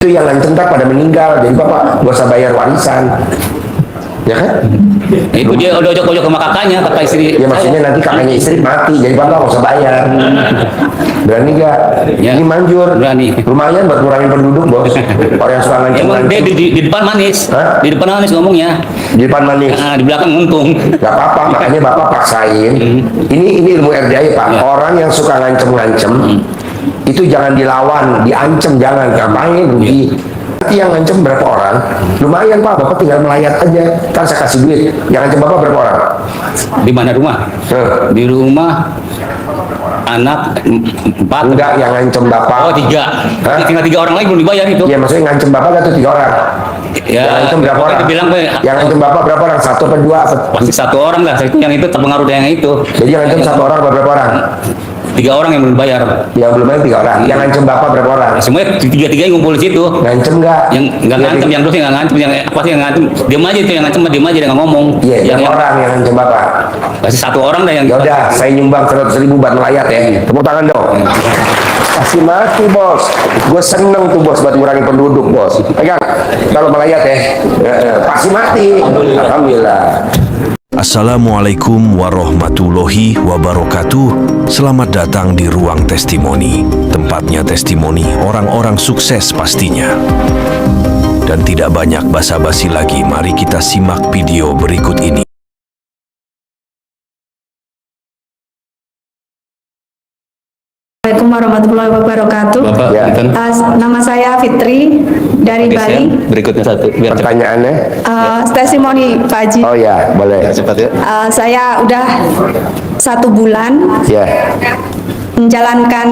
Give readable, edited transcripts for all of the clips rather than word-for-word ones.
Itu yang ngancem pada meninggal, jadi bapak gak usah bayar warisan, ya kan? Itu dia udah ojok-ojok sama kakaknya, kakak istri. Ya maksudnya nanti kakaknya istri mati, jadi bapak gak usah bayar. Berani gak? Ya. Ini manjur. Berani. Lumayan buat ngurangin penduduk, bos. Orang yang suka Emang dia ngancem. di depan manis. Hah? Di depan manis ngomongnya. Di depan manis. Nah, di belakang untung. Gak apa-apa, makanya bapak paksain. Ini ilmu RDI pak. Ya. Orang yang suka ngancem-ngancem itu jangan dilawan, diancem jangan. Ngapain rugi? Nanti yang ngancem berapa orang? Lumayan pak, bapak tinggal melayat aja. Kan saya kasih duit. Yang ngancem bapak berapa orang? Di mana rumah? Di rumah anak 4. Enggak, yang ngancem bapak. Oh 3. Hah? Tinggal 3 orang lagi belum dibayar itu. Iya maksudnya ngancem bapak gak tuh 3 orang? Ya, Yang ngancem berapa orang? dibilang Yang ngancem bapak berapa orang? 1 atau 2? pasti 1 orang lah. Itu yang itu terpengaruh dengan yang itu. Jadi yang ngancem 1 orang apa berapa orang? 3 orang yang belum bayar. Yang belum ada 3 orang. Yang ngancem bapak berapa orang? Semuanya 3-3 yang ngumpul di situ. Ngancem enggak? Yang nggak ngancem, yang dosen nggak ngancem, yang pasti yang ngancem diam aja itu, yang ngancem diam aja, dia nggak ngomong. Iya, yang orang yang ngancem bapak. pasti 1 orang dah yang. Ya udah, saya nyumbang 100.000 buat melayat ya. Tepuk tangan dong. Kasih mati bos. Gue seneng tuh bos buat ngurangin penduduk bos. Pegang. Kalau melayat ya, pasti mati. Alhamdulillah. Assalamualaikum warahmatullahi wabarakatuh. Selamat datang di Ruang Testimoni. Tempatnya testimoni orang-orang sukses pastinya. Dan tidak banyak basa-basi lagi, mari kita simak video berikut ini. Assalamualaikum warahmatullahi wabarakatuh. Bapak, Ya. punten. Nama saya Fitri dari Oke, Bali. Sen. Berikutnya satu biar cepat. Pertanyaannya? Testimoni Pak Haji. Oh ya, boleh. Cepat ya. Saya udah 1 bulan Ya, menjalankan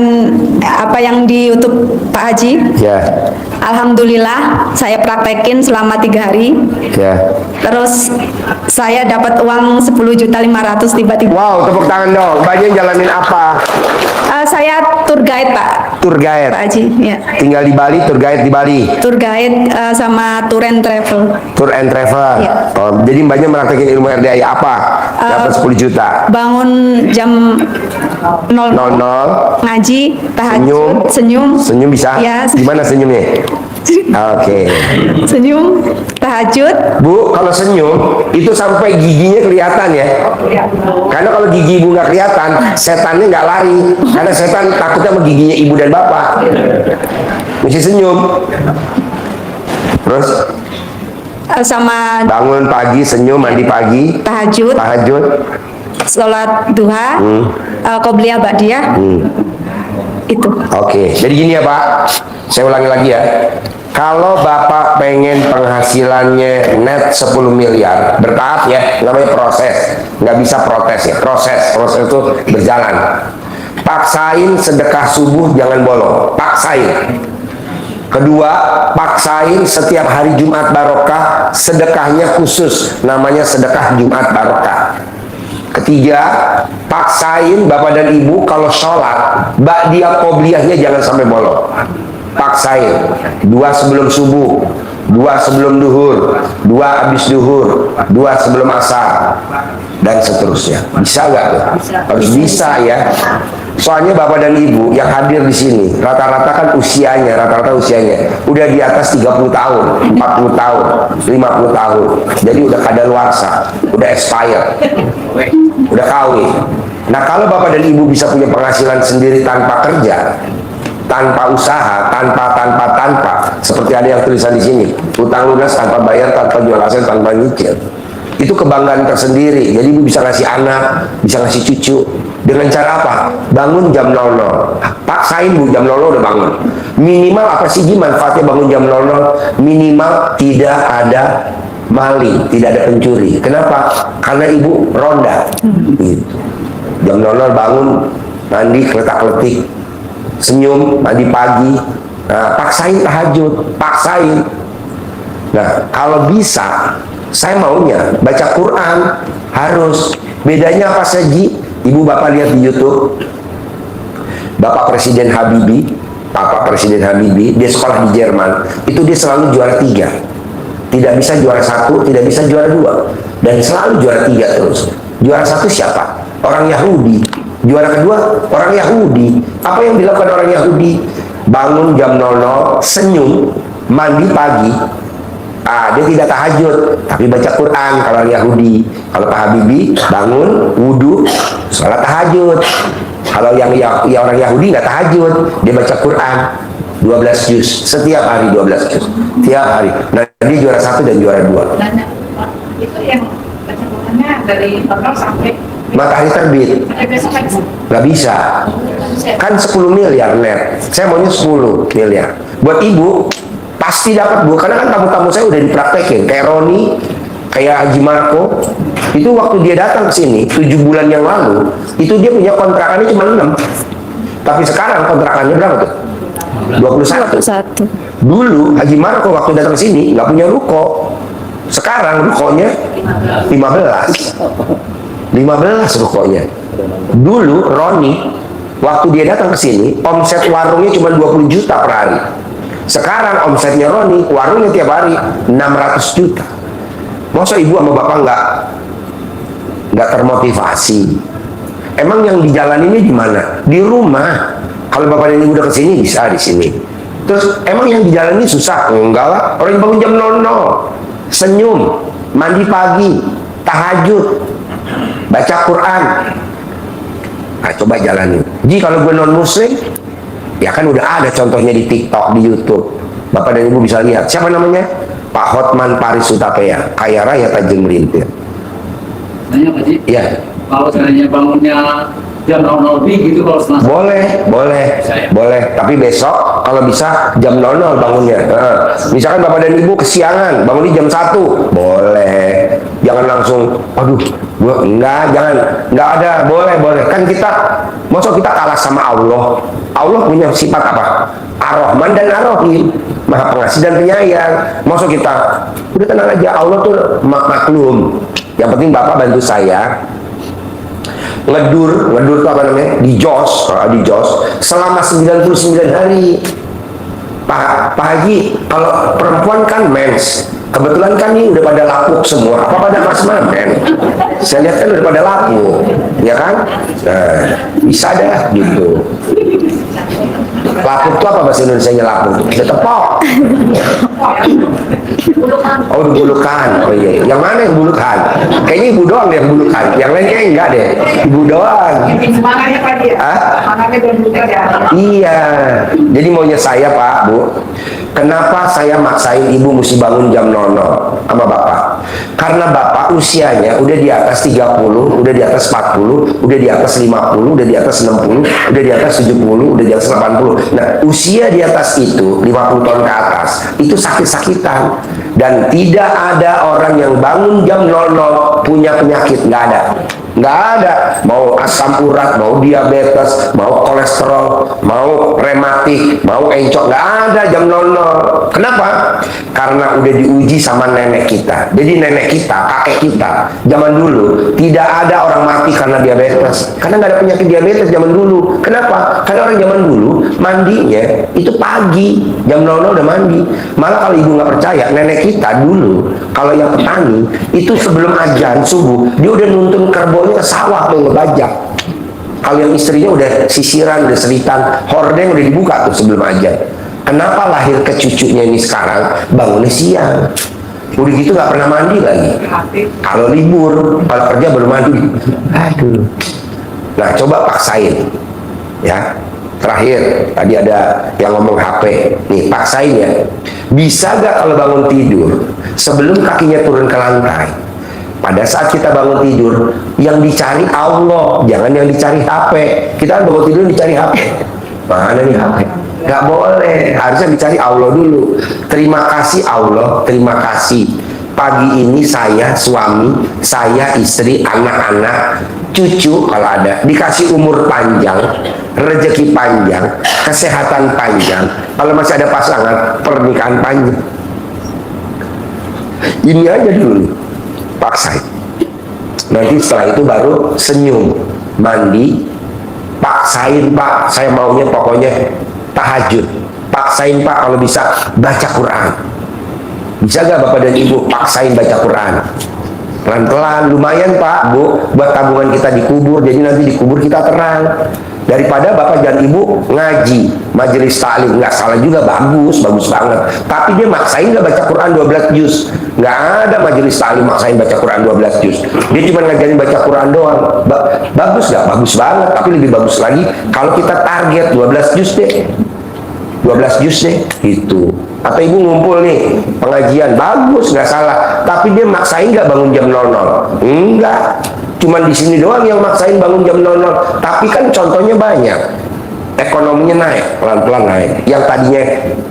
apa yang di YouTube Pak Haji. ya, Alhamdulillah saya praktekin selama 3 hari. ya. Terus saya dapat uang 10.500.000 tiba-tiba. Wow, tepuk tangan dong. Banyak jalanin apa? Saya tour guide Pak Tour guide. Haji. Ya. Tinggal di Bali, tour guide di Bali. Tour guide sama tour and travel. Tour and travel. Iya. Oh, jadi banyak mempraktekin ilmu RDI apa? Dapat 10 juta. Bangun jam 00 00. ngaji, tahajud, senyum. Senyum bisa? Ya. Gimana senyumnya? Oke. Senyum, tahajud. Bu, kalau senyum itu sampai giginya kelihatan ya. Karena kalau gigi ibu nggak kelihatan, setannya nggak lari. Karena setan takutnya sama giginya ibu dan bapak. Mesti senyum. Terus Sama bangun pagi, senyum, mandi pagi, tahajud, tahajud. sholat duha, qobliyah ba'diyah. Itu. Oke, jadi gini ya Pak, saya ulangi lagi ya. Kalau Bapak pengen penghasilannya net 10 miliar, bertahap ya, namanya proses. Nggak bisa protes ya, proses itu berjalan. Paksain sedekah subuh jangan bolong, paksain. Kedua, paksain setiap hari Jumat barokah, sedekahnya khusus, namanya sedekah Jumat barokah. Ketiga, paksain bapak dan ibu kalau sholat, ba'diyah qobliyahnya jangan sampai bolong. Paksain 2 sebelum subuh, 2 sebelum duhur, 2 habis duhur, 2 sebelum asar, dan seterusnya. Bisa nggak tuh? Harus bisa ya. Soalnya bapak dan ibu yang hadir di sini rata-rata kan usianya udah di atas 30 tahun, 40 tahun, 50 tahun. Jadi udah kadaluarsa, udah expired, udah kawin. Nah kalau bapak dan ibu bisa punya penghasilan sendiri tanpa kerja, tanpa usaha, tanpa seperti ada yang tulisan di sini, utang lunas tanpa bayar, tanpa jual aset, tanpa nyicil. Itu kebanggaan tersendiri. Jadi ibu bisa ngasih anak, bisa ngasih cucu. Dengan cara apa? Bangun jam 00. Paksain bu, jam 00 udah bangun. Minimal apa sih Ji manfaatnya bangun jam 00? Minimal tidak ada maling, tidak ada pencuri. Kenapa? Karena ibu ronda. Gitu. Jam 00 bangun, mandi, kletak-kletik, senyum, mandi pagi. Nah, paksain tahajud, paksain. Nah, kalau bisa, saya maunya baca Quran harus. Bedanya apa saja? Ibu bapak lihat di YouTube, Bapak Presiden Habibie, dia sekolah di Jerman, itu dia selalu juara 3, tidak bisa juara 1, tidak bisa juara 2, dan selalu juara 3 terus. Juara 1 siapa? Orang Yahudi. Juara kedua orang Yahudi. Apa yang dilakukan orang Yahudi? Bangun jam 00, senyum, mandi pagi, dia tidak tahajud tapi baca Quran. Kalau Yahudi, kalau Pak Habibie bangun wudhu sholat tahajud. Kalau yang orang Yahudi nggak tahajud, dia baca Quran 12 juz setiap hari, 12 juz tiap hari. Nah, dia juara 1 dan juara 2. Itu yang baca Qurannya dari normal sampai Matahari terbit nggak bisa, kan 10 miliar net, saya maunya 10 miliar. Buat ibu pasti dapat Bu, karena kan tamu-tamu saya udah dipraktekin, kayak Roni, kayak Haji Marco. Itu waktu dia datang ke sini 7 bulan yang lalu, itu dia punya kontrakannya cuma 6, tapi sekarang kontrakannya berapa tuh? 21. Dulu Haji Marco waktu datang ke sini nggak punya ruko, sekarang rukonya 15 rukonya. Dulu Roni waktu dia datang ke sini omset warungnya cuma 20 juta per hari. Sekarang omsetnya Roni warungnya tiap hari 600 juta. Masa ibu sama bapak nggak termotivasi? Emang yang dijalaninnya di mana? Di rumah. Kalau bapak dan ibu udah kesini bisa di sini. Terus emang yang dijalani susah? Enggak lah. Orang yang bangun jam 00, senyum, mandi pagi, tahajud, baca Quran. Nah, coba jalani. Jadi kalau gue non muslim, ya kan udah ada contohnya di TikTok, di YouTube. Bapak dan ibu bisa lihat. Siapa namanya? Pak Hotman Paris Utapea, kaya raya tajam melintir. Nanya Pak Ji, Ya. kalau seandainya bangunnya jam 00 lebih gitu kalau Selasa. Boleh. Tapi besok kalau bisa jam 00 bangunnya. Misalkan bapak dan ibu kesiangan, bangun di jam 1, boleh. Jangan langsung, aduh, jangan, nggak ada, boleh. Kan kita, maksud kita kalah sama Allah. Allah punya sifat apa? Ar-Rahman dan Ar-Rahim, Maha Pengasih dan Penyayang. Maksud kita, udah tenang aja, Allah tuh maklum. Yang penting bapak bantu saya ngedur itu apa namanya? Di Jos selama 99 hari. Pak Haji, kalau perempuan kan mens, kebetulan kan ini udah pada lapuk semua, apa pada mas mamen? Saya lihat kan udah pada lapuk, ya kan? Nah, bisa dah gitu. Lapuk itu apa bahasa Indonesia-nya lapuk? Udah tepok. Oh, bulukan. Oh iya. Yang mana yang bulukan? Kayaknya ibu doang yang bulukan. Yang lain kayaknya enggak deh. Ibu doang. semangatnya Pak dia. Semangatnya belum buka ya. Iya. Jadi maunya saya Pak, Bu, kenapa saya maksain ibu mesti bangun jam 00 sama bapak? Karena bapak usianya udah di atas 30, udah di atas 40, udah di atas 50, udah di atas 60, udah di atas 70, udah di atas 80. Nah, usia di atas itu 50 tahun ke atas itu sakit-sakitan, dan tidak ada orang yang bangun jam 00 punya penyakit, nggak ada. Mau asam urat, mau diabetes, mau kolesterol, mau rematik, mau encok, nggak ada jam 00. Kenapa? Karena udah diuji sama nenek kita. Jadi nenek kita, kakek kita zaman dulu tidak ada orang mati karena diabetes, karena nggak ada penyakit diabetes zaman dulu. Kenapa? Karena orang zaman dulu mandinya itu pagi, jam 00 udah mandi. Malah kalau ibu nggak percaya, nenek kita dulu kalau yang petani itu sebelum azan subuh dia udah nuntun kerbaunya ke sawah tuh ngebajak. Kalau yang istrinya udah sisiran, udah seritan, hordeng udah dibuka tuh sebelum azan. Kenapa lahir ke cucunya ini sekarang bangunnya siang? Udah gitu nggak pernah mandi lagi. Kalau libur, kalau kerja baru mandi. Aduh. Nah, coba paksain, ya. Terakhir, tadi ada yang ngomong HP. Nih, paksain ya. Bisa gak kalau bangun tidur sebelum kakinya turun ke lantai, pada saat kita bangun tidur, yang dicari Allah, jangan yang dicari HP. Kita kan bangun tidur dicari HP. Mana nih HP? Gak boleh, harusnya dicari Allah dulu. Terima kasih Allah, terima kasih. Pagi ini saya, suami, saya, istri, anak-anak, cucu kalau ada, dikasih umur panjang, rezeki panjang, kesehatan panjang. Kalau masih ada pasangan, pernikahan panjang. Ini aja dulu, paksain. Nanti setelah itu baru senyum, mandi, paksain Pak, saya maunya pokoknya tahajud. Paksain Pak kalau bisa baca Quran. Bisa gak Bapak dan Ibu paksain baca Quran? Pelan-pelan, lumayan Pak, Bu, buat tabungan kita dikubur. Jadi nanti dikubur kita terang. Daripada bapak dan ibu ngaji majelis taklim, nggak salah juga, bagus banget, tapi dia maksain nggak baca Quran 12 juz. Nggak ada majelis taklim maksain baca Quran 12 juz, dia cuma ngajarin baca Quran doang. Bagus nggak? Bagus banget, tapi lebih bagus lagi kalau kita target 12 juz deh, 12 juz deh gitu. Atau ibu ngumpul nih pengajian, bagus, nggak salah, tapi dia maksain nggak bangun jam 00? Enggak, cuman di sini doang yang maksain bangun jam 00. Tapi kan contohnya banyak, ekonominya naik, pelan-pelan naik. Yang tadinya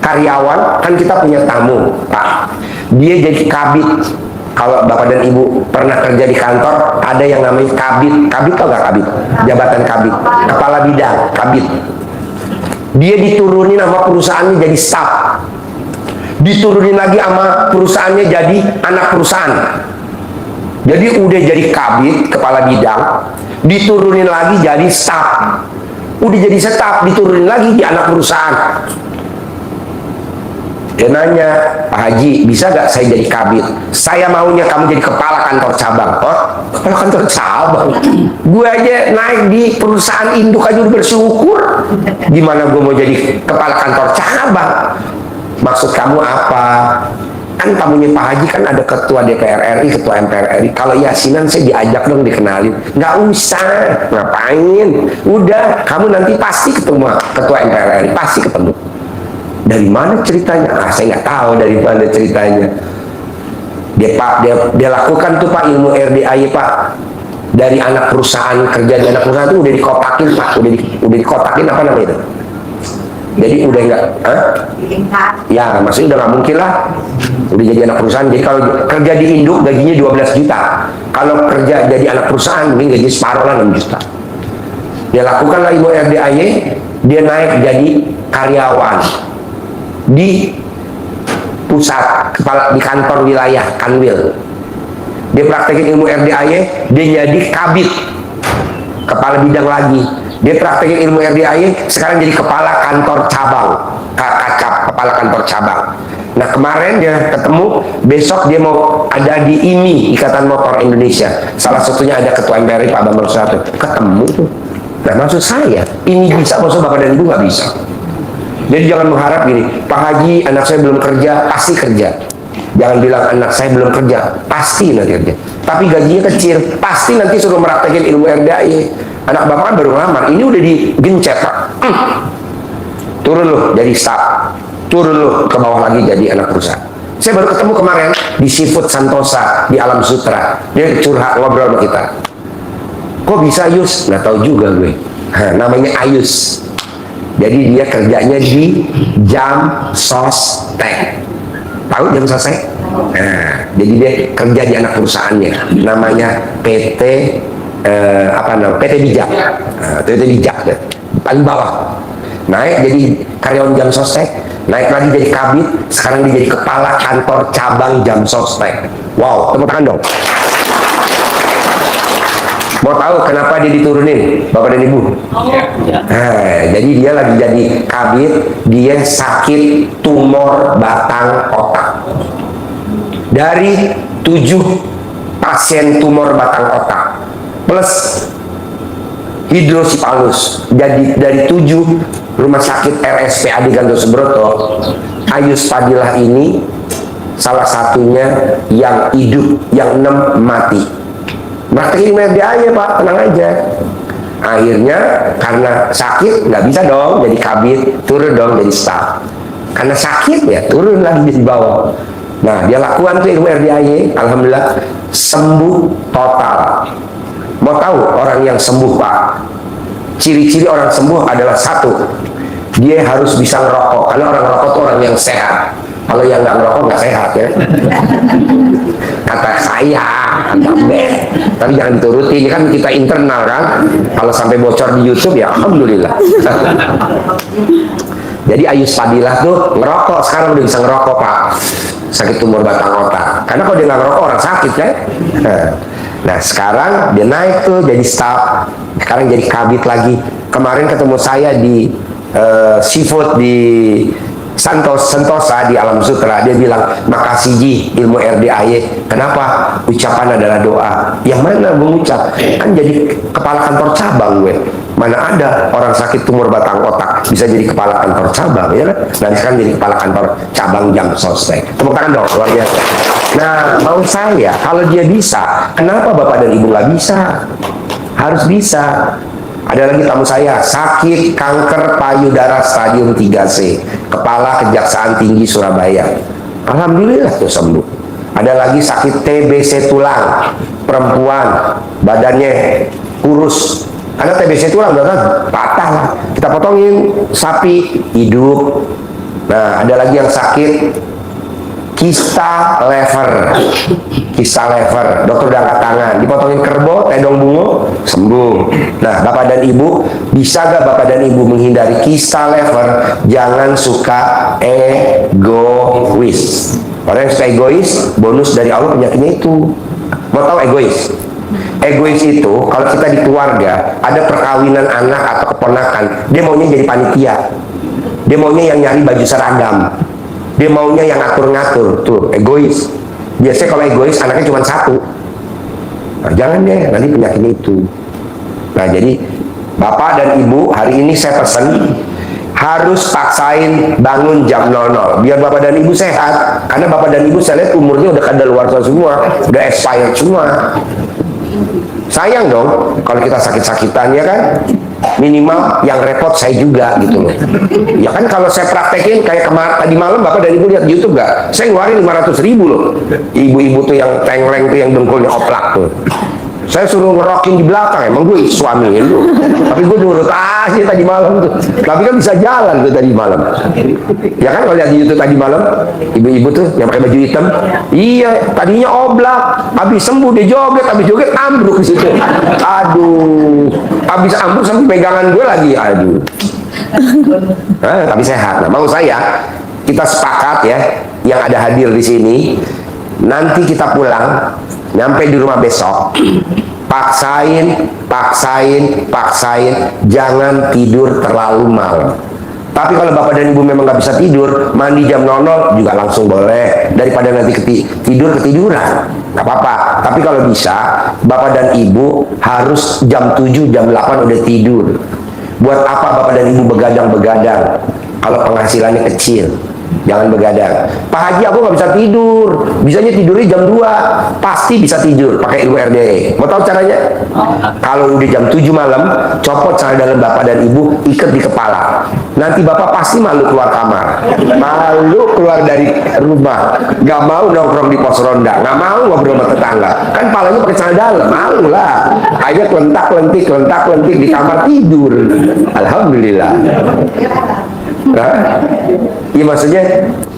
karyawan, kan kita punya tamu Pak, dia jadi kabit. Kalau bapak dan ibu pernah kerja di kantor, ada yang namanya kabit. Kabit tau gak kabit? Jabatan kabit, kepala bidang, kabit. Dia diturunin sama perusahaannya jadi staff, diturunin lagi sama perusahaannya jadi anak perusahaan. Jadi udah jadi kabit, kepala bidang, diturunin lagi jadi staff. Udah jadi staff, diturunin lagi di anak perusahaan. Dia nanya, Pak Haji, bisa gak saya jadi kabit? Saya maunya kamu jadi kepala kantor cabang. Oh, kepala kantor cabang? Gue aja naik di perusahaan induk aja udah bersyukur. Gimana gue mau jadi kepala kantor cabang? Maksud kamu apa? Kan tamunya Pak Haji kan ada ketua DPR RI, ketua MPR RI. Kalau yasinan saya diajak dong, dikenalin. Nggak usah, ngapain? Udah, kamu nanti pasti ketemu ketua MPR RI, pasti ketemu. Dari mana ceritanya? Ah, saya nggak tahu dari mana ceritanya. Dia lakukan tuh Pak ilmu RDAY Pak. Dari anak perusahaan, kerja di anak perusahaan itu udah dikotakin Pak, udah dikotakin apa namanya itu? Jadi udah enggak, ya maksudnya udah nggak mungkin lah, udah jadi anak perusahaan. Jadi kalau kerja di induk gajinya 12 juta, kalau kerja jadi anak perusahaan mungkin gaji separuh lah, 6 juta. Dia lakukanlah ilmu RDAY, dia naik jadi karyawan di pusat, kepala di kantor wilayah Kanwil. Dia praktekin ilmu RDAY, dia jadi kabit, kepala bidang lagi. Dia praktekin ilmu RDAY, sekarang jadi kepala kantor cabang, kepala kantor cabang. Nah kemarin dia ketemu, besok dia mau ada di IMI, Ikatan Motor Indonesia. Salah satunya ada ketua MPR Pak Bambang Susatyo. Ketemu tuh. Nah maksud saya, ini bisa, maksud bapak dan ibu nggak bisa. Jadi jangan mengharap gini, Pak Haji anak saya belum kerja, pasti kerja. Jangan bilang anak saya belum kerja, pasti nanti kerja. Tapi gajinya kecil, pasti nanti suruh meraktekin ilmu RDAY. Anak bapak kan baru ngelamar, ini udah digencet Pak. Turun loh jadi staff, turun loh ke bawah lagi jadi anak perusahaan. Saya baru ketemu kemarin di Seafood Santosa di Alam Sutra. Dia curhat ngobrol sama kita. Kok bisa Yus? Nggak tahu juga gue. Namanya Ayus. Jadi dia kerjanya di Jam Sostek. Tahu Jam Sostek? Nah, jadi dia kerja di anak perusahaannya. Namanya PT PT Bijak. PT Bijak deh. Paling bawah. Naik jadi karyawan Jam Sostek, naik lagi jadi kabit, sekarang dia jadi kepala kantor cabang Jam Sostek. Wow, tepuk tangan dong. Mau tahu kenapa dia diturunin, Bapak dan Ibu? Nah, jadi dia lagi jadi kabit, dia sakit tumor batang otak. Dari 7 pasien tumor batang otak plus hidrosipalus, jadi dari 7 rumah sakit RSPAD Gatot Subroto, Ayus Fadilah ini salah satunya yang hidup, yang 6 mati. Praktekin RDAY Pak, tenang aja. Akhirnya karena sakit nggak bisa dong jadi kabit, turun dong jadi staff. Karena sakit ya turun lagi di bawah. Nah dia lakukan tuh ilmu RDAY, alhamdulillah sembuh total. Mau tahu orang yang sembuh Pak? Ciri-ciri orang sembuh adalah 1, dia harus bisa ngerokok. Karena orang ngerokok itu orang yang sehat. Kalau yang nggak ngerokok nggak sehat ya. Kata saya, kata Ben. Tapi jangan dituruti, ini kan kita internal kan. Kalau sampai bocor di YouTube ya alhamdulillah. Jadi Ayus Fadilah tuh ngerokok, sekarang udah bisa ngerokok Pak. Sakit tumor batang otak. Karena kalau dia nggak ngerokok orang sakit kan. Nah sekarang dia naik tuh jadi staff, sekarang jadi kabit lagi. Kemarin ketemu saya di Seafood di Sentosa di Alam Sutra dia bilang, makasih Ji ilmu RDAY. Kenapa? Ucapan adalah doa. Yang mana gue ngucap? Kan jadi kepala kantor cabang gue. Mana ada orang sakit tumor batang otak bisa jadi kepala kantor cabang, ya kan? Dan sekarang jadi kepala kantor cabang jam sostek. Tepuk tangan dong, luar biasa. Nah, mau saya, kalau dia bisa, kenapa Bapak dan Ibu nggak bisa? Harus bisa. Ada lagi tamu saya, sakit kanker payudara stadium 3C, kepala Kejaksaan Tinggi Surabaya. Alhamdulillah tuh sembuh. Ada lagi sakit TBC tulang, perempuan, badannya kurus. Ada TBC tulang, kan patah lah. Kita potongin sapi, hidup. Nah, ada lagi yang sakit kista lever, dokter udah angkat tangan, dipotongin kerbau, tedong bungo, sembuh. Nah, Bapak dan Ibu, bisa gak Bapak dan Ibu menghindari kista lever? Jangan suka egois. Orang yang suka egois, bonus dari Allah penyakitnya itu. Mau tahu egois? Egois itu, kalau kita di keluarga, ada perkawinan anak atau keponakan, dia maunya jadi panitia. Dia maunya yang nyari baju seragam. Dia maunya yang ngatur-ngatur, tuh egois. Biasanya kalau egois anaknya cuma satu. Nah, jangan deh, nanti penyakitnya itu. Nah, jadi Bapak dan Ibu, hari ini saya pesan harus paksain bangun jam 00 biar Bapak dan Ibu sehat. Karena Bapak dan Ibu saya lihat umurnya udah kadaluarsa semua, udah expired semua. Sayang dong kalau kita sakit-sakitan, ya kan? Minimal yang repot saya juga gitu loh. Ya kan kalau saya praktekin kayak kemarin tadi malam Bapak dan Ibu lihat di YouTube gak? Saya ngeluarin 500.000 loh. Ibu-ibu tuh yang tengleng tuh yang dengkulnya oplak tuh. Saya suruh ngerokin di belakang, emang gue suaminya lu. Tapi gue nurut aja tadi malam tuh. Tapi kan bisa jalan tuh tadi malam. Ya kan kalau lihat di YouTube tadi malam, ibu-ibu tuh yang pakai baju hitam, iya tadinya oblak, habis sembuh dia joget ambruk di situ. Aduh, habis ambruk sampai pegangan gue lagi, aduh. Nah, tapi sehat. Nah, mau saya kita sepakat ya, yang ada hadir di sini, nanti kita pulang, nyampe di rumah besok, paksain, jangan tidur terlalu malam. Tapi kalau Bapak dan Ibu memang nggak bisa tidur, mandi jam 00 juga langsung boleh, daripada nanti ketiduran, nggak apa-apa. Tapi kalau bisa, Bapak dan Ibu harus jam 7, jam 8 udah tidur. Buat apa Bapak dan Ibu begadang-begadang kalau penghasilannya kecil? Jangan begadang. Pak Haji, aku nggak bisa tidur. Bisanya tidurnya jam 2. Pasti bisa tidur pakai ilmu RDA. Mau tahu caranya? Kalau udah jam 7 malam, copot celana dalam Bapak dan Ibu, ikat di kepala. Nanti Bapak pasti malu keluar kamar, malu keluar dari rumah, nggak mau nongkrong di pos ronda, nggak mau ngobrol sama tetangga. Kan palanya pakai celana dalam, malu lah. Akhirnya kelentak-lentik di kamar tidur. Alhamdulillah. Iya, maksudnya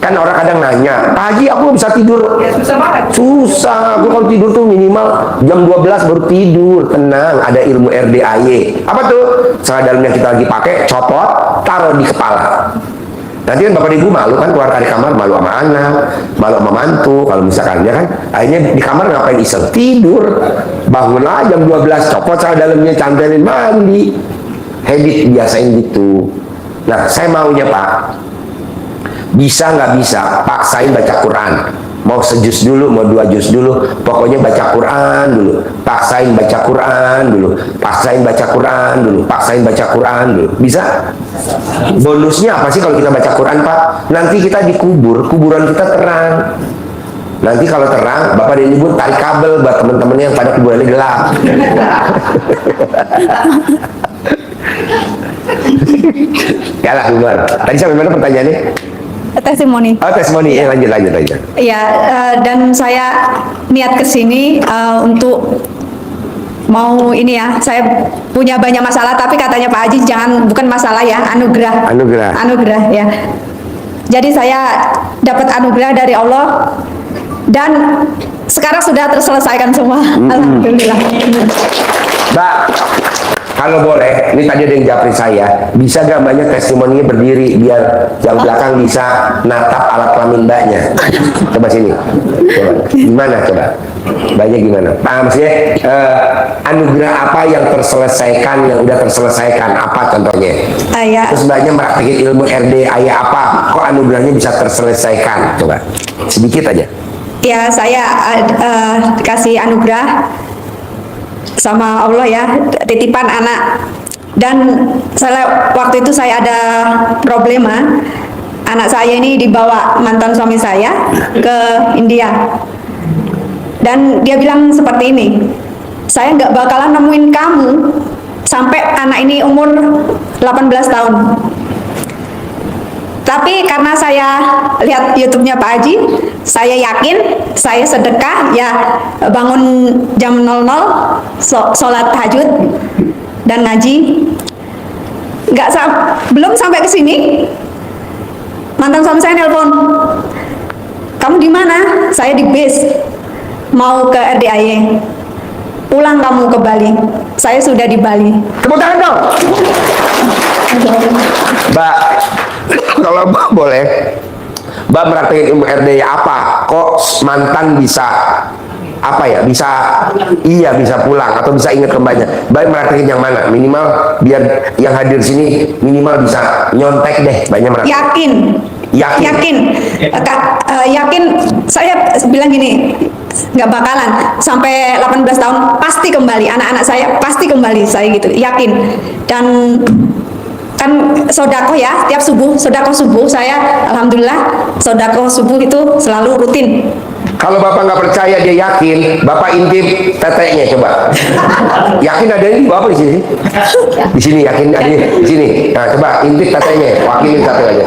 kan orang kadang nanya, Pak Haji aku bisa tidur? Ya susah banget. Susah, aku kalau tidur tuh minimal jam 12 baru tidur. Tenang, ada ilmu RDAY. Apa tuh? Celana dalam yang kita lagi pakai, copot, taruh di kepala. Nanti kan Bapak Ibu malu kan keluar dari kamar, malu sama anak, malu sama mantu, kalau misalkan ya kan. Akhirnya di kamar ngapain iseng? Tidur. Bangunlah jam 12, copot celana dalamnya, cantelin, mandi. Habit biasain gitu. Nah, saya maunya Pak, bisa nggak bisa, paksain baca Quran. Mau sejus dulu, mau 2 juz dulu, pokoknya baca Quran dulu. Paksain baca Quran dulu, paksain baca Quran dulu, paksain baca Quran dulu. Bisa? Bonusnya apa sih kalau kita baca Quran Pak? Nanti kita dikubur, kuburan kita terang. Nanti kalau terang, Bapak dan Ibu tarik kabel buat teman-temannya yang pada kuburannya gelap. Kalah Umar. Tadi sampai mana pertanyaannya? Testimoni. Oh, testimoni. Lanjut. Iya, dan saya niat kesini untuk mau ini ya, saya punya banyak masalah, tapi katanya Pak Haji bukan masalah ya, anugerah ya. Jadi saya dapat anugerah dari Allah, dan sekarang sudah terselesaikan semua. Alhamdulillah. Mbak, kalau boleh, ini tadi ada yang japri saya, bisa gak banyak testimoninya berdiri biar yang belakang bisa natap alat kelamin mbaknya? Coba sini. Coba. Gimana coba? Mbaknya gimana? Maksudnya anugerah apa yang terselesaikan, yang udah terselesaikan? Apa contohnya? Ya. Terus mbaknya praktekin ilmu RDAY apa? Kok anugerahnya bisa terselesaikan? Coba. Sedikit aja. Ya, saya dikasih anugerah sama Allah ya, titipan anak. Dan waktu itu saya ada problema, anak saya ini dibawa mantan suami saya ke India, dan dia bilang seperti ini, saya nggak bakalan nemuin kamu sampai anak ini umur 18 tahun. Tapi karena saya lihat YouTube-nya Pak Haji, saya yakin, saya sedekah, ya bangun jam 00, sholat tahajud dan ngaji. Belum sampai ke sini, mantan suami saya nelpon, kamu di mana? Saya di base, mau ke RDAY. Pulang kamu ke Bali. Saya sudah di Bali. Tepuk tangan dong. Mbak, kalau Mbak boleh, Mbak praktekin ilmu RDAY apa? Kok mantan bisa apa ya? Bisa pulang atau bisa ingat kembalinya. Mbak praktekin yang mana? Minimal biar yang hadir sini minimal bisa nyontek deh. Banyak praktekin. Yakin. Yakin. Saya bilang gini, nggak bakalan sampai 18 tahun pasti kembali, anak-anak saya pasti kembali, saya gitu yakin. Dan kan sodako ya, tiap sodako subuh saya alhamdulillah sodako subuh itu selalu rutin. Kalau Bapak nggak percaya, dia yakin, Bapak intip teteknya coba. Yakin ada ini Bapak di sini? Di sini yakin ada di sini. Nah, coba intip teteknya, wakilin satu aja.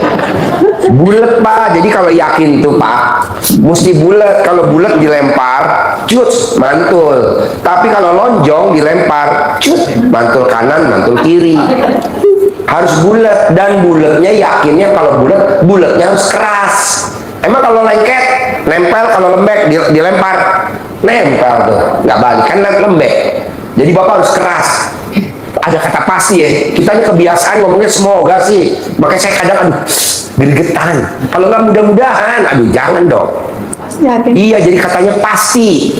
Bulat Pak, jadi kalau yakin tuh Pak, mesti bulat. Kalau bulat dilempar, cut, mantul. Tapi kalau lonjong dilempar, cut, mantul kanan, mantul kiri. Harus bulat, dan bulatnya yakinnya kalau bulatnya harus keras. Emang kalau lengket, nempel, kalau lembek dilempar, nempel tuh, nggak balik, kan lembek. Jadi Bapak harus keras. Ada kata pasti ya, kita ini kebiasaan ngomongnya semoga sih, makanya saya kadang gergetan. Kalau nggak mudah-mudahan, jangan dong. Yakin. Iya, jadi katanya pasti.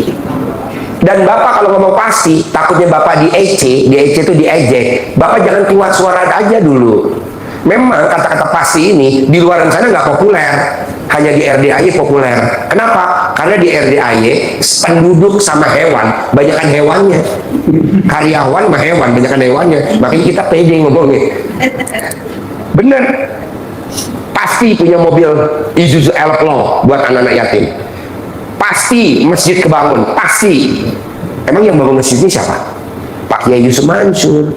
Dan Bapak kalau ngomong pasti, takutnya Bapak di EC itu diejek. Bapak jangan keluar suara aja dulu. Memang kata-kata pasti ini di luar sana nggak populer, hanya di RDAY populer. Kenapa? Karena di RDAY penduduk sama hewan, banyakan hewannya. Karyawan sama hewan, banyakan hewannya. Makanya kita pede ngomongnya. Bener. Pasti punya mobil Isuzu Elplo buat anak-anak yatim. Pasti masjid kebangun, pasti. Emang yang bangun masjid ini siapa? Pak Kiai Yusuf Mansur.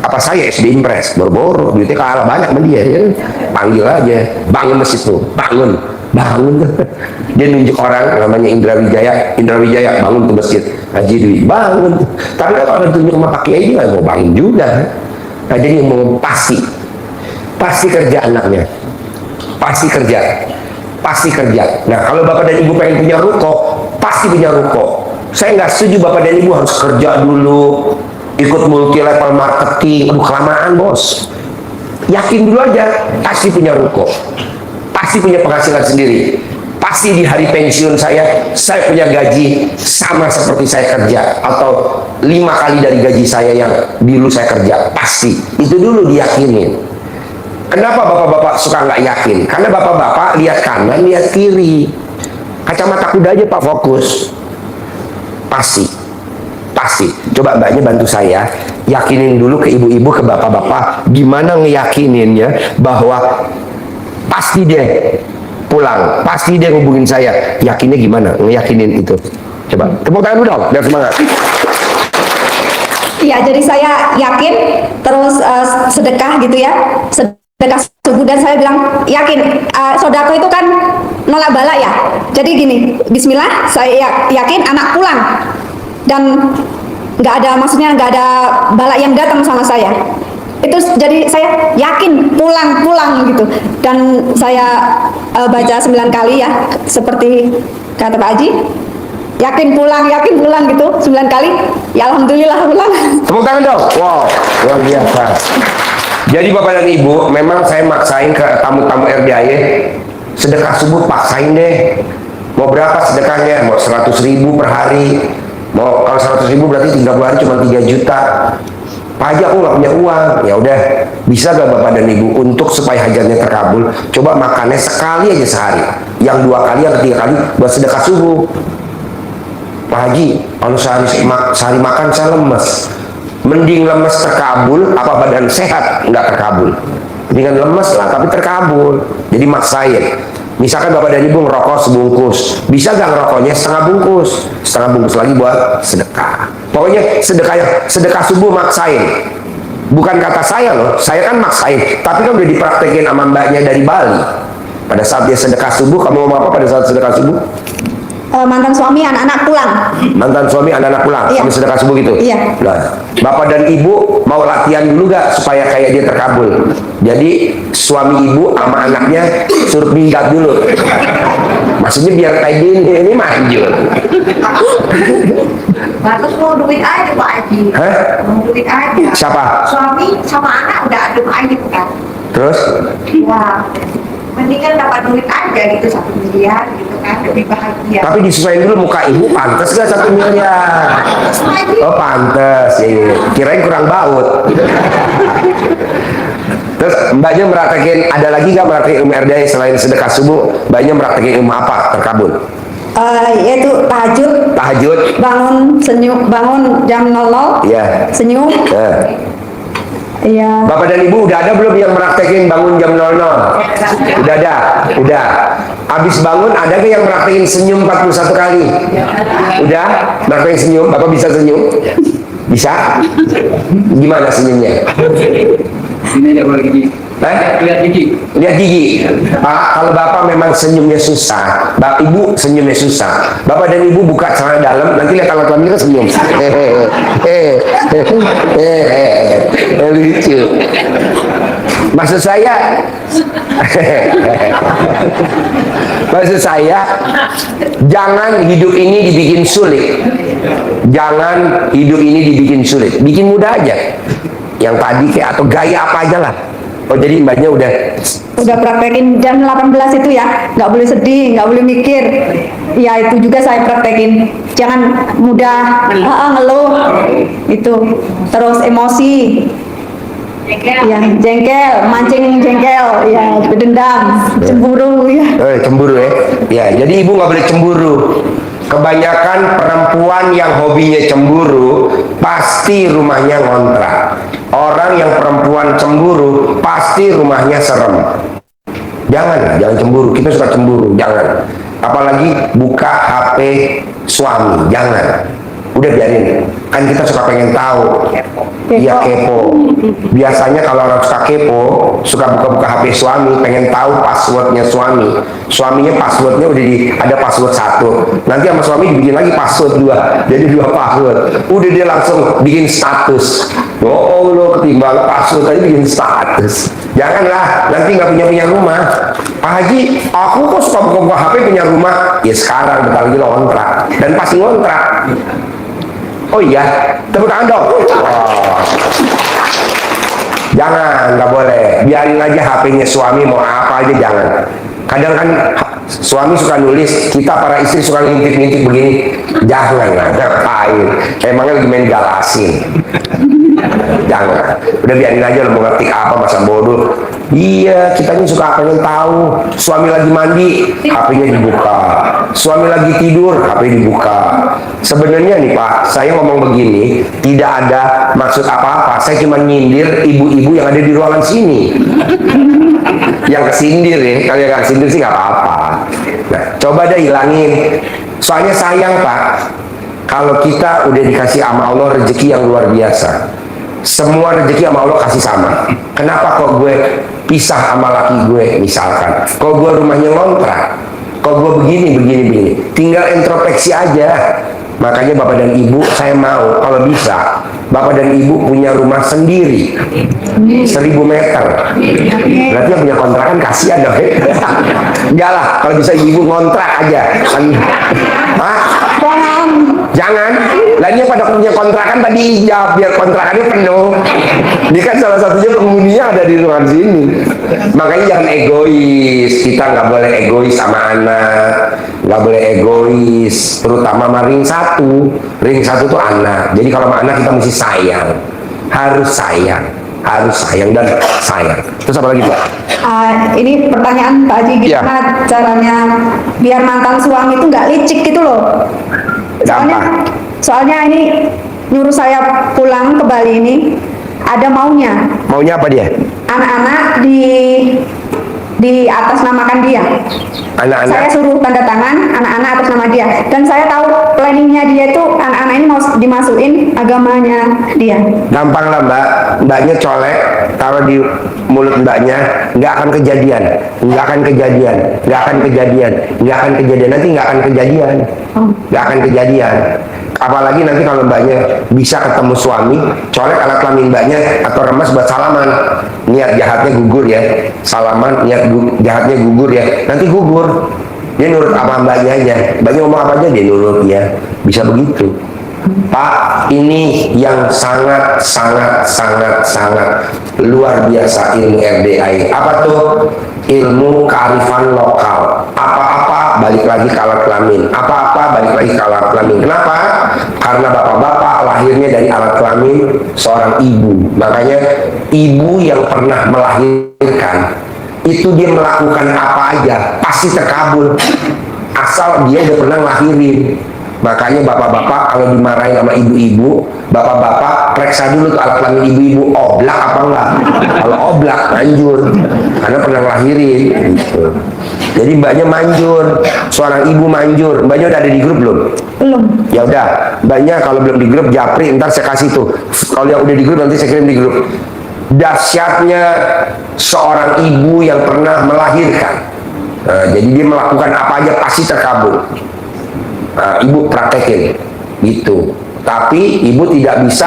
Apa saya SD Impres, boro-boro, duitnya kalah banyak sama dia, ya. Panggil aja, bangun masjid tuh, bangun. Dia nunjuk orang namanya Indra Wijaya, bangun tuh masjid, Haji Dwi, bangun. Tapi kalau ada tunjuk sama Pak Kiai, dia mau bangun juga. Nah, jadi mau pasti kerja anaknya, pasti kerja. Nah, kalau Bapak dan Ibu pengen punya ruko, pasti punya ruko. Saya nggak setuju Bapak dan Ibu harus kerja dulu, ikut multi level marketing. Kelamaan bos. Yakin dulu aja, pasti punya ruko, pasti punya penghasilan sendiri, pasti di hari pensiun saya punya gaji sama seperti saya kerja, atau 5 kali dari gaji saya yang dulu saya kerja. Pasti itu dulu diyakinin. Kenapa bapak-bapak suka nggak yakin? Karena bapak-bapak lihat kanan, lihat kiri, kacamata kuda aja Pak, fokus. Pasti. Coba mbaknya bantu saya, yakinin dulu ke ibu-ibu, ke bapak-bapak, gimana ngeyakininnya bahwa pasti dia pulang, pasti dia hubungin saya. Yakinnya gimana? Ngeyakinin itu. Coba, tepuk tangan dulu dong, biar semangat. Ya, jadi saya yakin, terus sedekah gitu ya, sedekah subuh, dan saya bilang yakin, sodako itu kan nolak bala ya. Jadi gini, bismillah, saya yakin anak pulang, dan nggak ada bala yang datang sama saya. itu jadi saya yakin pulang gitu. Dan saya baca 9 kali ya, seperti kata Pak Haji, yakin pulang gitu 9 kali. Ya alhamdulillah pulang. Tepuk tangan dong. Wow, luar biasa. Jadi Bapak dan Ibu, memang saya maksain ke tamu-tamu RDAY, sedekah subuh paksain deh. Mau berapa sedekahnya? Mau 100.000 per hari. Mau kalau 100.000 berarti 30 hari cuma 3 juta. Pak Haji, aku nggak punya uang. Ya udah, bisa gak Bapak dan Ibu untuk supaya hajatnya terkabul? Coba makannya sekali aja sehari. Yang 2 kali, yang 3 kali buat sedekah subuh. Pak Haji, kalau sehari makan saya lemes. Mending lemes terkabul apa badan sehat nggak terkabul? Mendingan lemes lah tapi terkabul. Jadi maksain. Misalkan Bapak dan Ibu ngerokok sebungkus, bisa gak ngerokoknya setengah bungkus lagi buat sedekah. Pokoknya sedekah subuh maksain. Bukan kata saya loh, saya kan maksain, tapi kan udah dipraktekin sama mbaknya dari Bali. Pada saat dia sedekah subuh, kamu mau apa pada saat sedekah subuh? Mantan suami, anak-anak pulang. Mantan suami, anak-anak pulang, Iya. sampai sedekah subuh gitu. Iya. Nah, Bapak dan Ibu mau latihan dulu gak supaya kayak dia terkabul? Jadi suami ibu sama anaknya suruh minggat dulu. Maksudnya biar kayak ini manjur. Bagus mau duit aja Pak Haji. Hah? Mau duit aja. Siapa? Suami sama anak udah adem aja kan. Terus? Wah, mendingan dapat duit aja gitu 1 miliar gitu kan, lebih bahagia. Tapi disesuaikan dulu muka ibu, pantas gak 1 miliar? Oh pantas, ya. Kirain kurang baut. Terus mbaknya meraktekin, ada lagi gak meraktekin ilmu RDAY selain sedekah subuh? Mbaknya meraktekin ilmu apa terkabul? Yaitu tahajud, bangun jam 00, Iya. senyum. Iya. Bapak dan Ibu udah ada belum yang meraktekin bangun jam 00? Udah ada? Udah. Habis bangun ada gak yang meraktekin senyum 41 kali? Udah? Meraktekin senyum? Bapak bisa senyum? Bisa? Gimana senyumnya? Ini aja kalau gigi. Lihat gigi. Lihat gigi. Pak, kalau Bapak memang senyumnya susah, Ibu senyumnya susah, Bapak dan Ibu buka celana dalam, nanti lihat alat kelamin kan senyum. Lucu. Maksud saya, jangan hidup ini dibikin sulit. Jangan hidup ini dibikin sulit. Bikin mudah aja. Yang tadi kayak atau gaya apa aja lah. Oh jadi mbaknya udah Praktekin jam 18 itu ya, nggak boleh sedih, nggak boleh mikir. Ya itu juga saya praktekin. Jangan mudah ngeluh, itu terus emosi. Ya, jengkel, mancing jengkel, ya berdendam, cemburu ya. cemburu ya. Ya, jadi ibu nggak boleh cemburu. Kebanyakan perempuan yang hobinya cemburu pasti rumahnya ngontrak. Orang yang perempuan cemburu pasti rumahnya serem. Jangan cemburu. Kita suka cemburu, jangan. Apalagi buka HP suami, jangan. Udah biarin. Kan kita suka pengen tahu. Iya kepo. Biasanya kalau orang suka kepo, suka buka-buka HP suami, pengen tahu passwordnya suami. Suaminya passwordnya udah ada password 1. Nanti sama suami dibikin lagi password 2. Jadi 2 password. Udah dia langsung bikin status. Oh lo ketimbang password tadi bikin status. Janganlah, nanti nggak punya rumah. Pak Haji, aku kok suka buka-buka HP punya rumah? Ya sekarang bentar lagi lo ngontrak. Dan pasti ngontrak. Oh iya, tepuk tangan dong. Oh. Jangan, nggak boleh. Biarin aja HP-nya suami mau apa aja jangan. Kadang kan suami suka nulis, kita para istri suka ngintip-ngintip begini. Jangan lah, ngapain? Emangnya lagi main galasin. Jangan. Udah biarin aja lo mau ngetik apa masa bodoh. Iya, kita ini suka pengen tahu. Suami lagi mandi, HP-nya dibuka. Suami lagi tidur, HP dibuka. Sebenarnya nih Pak, saya ngomong begini tidak ada maksud apa-apa. Saya cuma nyindir ibu-ibu yang ada di ruangan sini. Yang kesindir ya, kalau yang kesindir sih nggak apa-apa. Nah, coba deh hilangin. Soalnya sayang Pak, kalau kita udah dikasih sama Allah rezeki yang luar biasa. Semua rezeki sama Allah kasih sama. Kenapa kok gue pisah sama laki gue misalkan? Kok gue rumahnya ngontrak? Kok gue begini? Tinggal introspeksi aja. Makanya Bapak dan Ibu, saya mau kalau bisa Bapak dan Ibu punya rumah sendiri 1000 meter. Berarti yang punya kontrakan kasihan dong. Enggak lah, kalau bisa ibu ngontrak aja. Hah? Jangan. Lainnya pada punya kontrakan tadi jawab biar kontrakannya penuh. Ini kan salah satunya penghuninya ada di ruangan sini. Makanya jangan egois. Kita nggak boleh egois sama anak, nggak boleh egois. Terutama sama ring satu. Ring satu tuh anak. Jadi kalau sama anak kita mesti sayang. Harus sayang dan sayang. Terus apa lagi Pak? Ini pertanyaan Pak Haji, Iya. gimana caranya biar mantan suami itu nggak licik gitu loh? Gampang. Soalnya ini nyuruh saya pulang ke Bali ini ada maunya. Maunya apa dia? Anak-anak di atas namakan dia. Saya Anak-anak. suruh tanda tangan anak-anak atas nama dia. Dan saya tahu planningnya dia itu anak-anak ini mau dimasukin agamanya dia. Gampang lah Mbak. Mbaknya colek, taruh di mulut Mbaknya, nggak akan kejadian, nggak akan kejadian, nggak akan kejadian, nggak akan kejadian, nanti nggak akan kejadian, nggak akan kejadian. Apalagi nanti kalau Mbaknya bisa ketemu suami, colek alat kelamin Mbaknya atau remas buat salaman, niat jahatnya gugur ya, salaman niat jahatnya gugur ya, nanti gugur. Dia nurut apa Mbaknya aja, Mbaknya ngomong apa aja dia nurut ya, bisa begitu. Pak, ini yang sangat luar biasa ilmu RDI. Apa tuh? Ilmu kearifan lokal. Apa-apa balik lagi ke alat kelamin. Apa-apa balik lagi ke alat kelamin. Kenapa? Karena bapak-bapak lahirnya dari alat kelamin seorang ibu. Makanya ibu yang pernah melahirkan itu dia melakukan apa aja pasti terkabul. Asal dia udah pernah lahirin. Makanya bapak-bapak kalau dimarahin sama ibu-ibu, bapak-bapak periksa dulu tuh alat kelamin ibu-ibu, oblak apa enggak. Kalau oblak manjur, karena pernah lahirin gitu. Jadi Mbaknya manjur, seorang ibu manjur. Mbaknya udah ada di grup belum? Belum. Ya udah, Mbaknya kalau belum di grup japri, ntar saya kasih tuh. Kalau yang udah di grup nanti saya kirim di grup. Dahsyatnya seorang ibu yang pernah melahirkan. Nah, jadi dia melakukan apa aja pasti terkabul. Ibu praktekin gitu, tapi ibu tidak bisa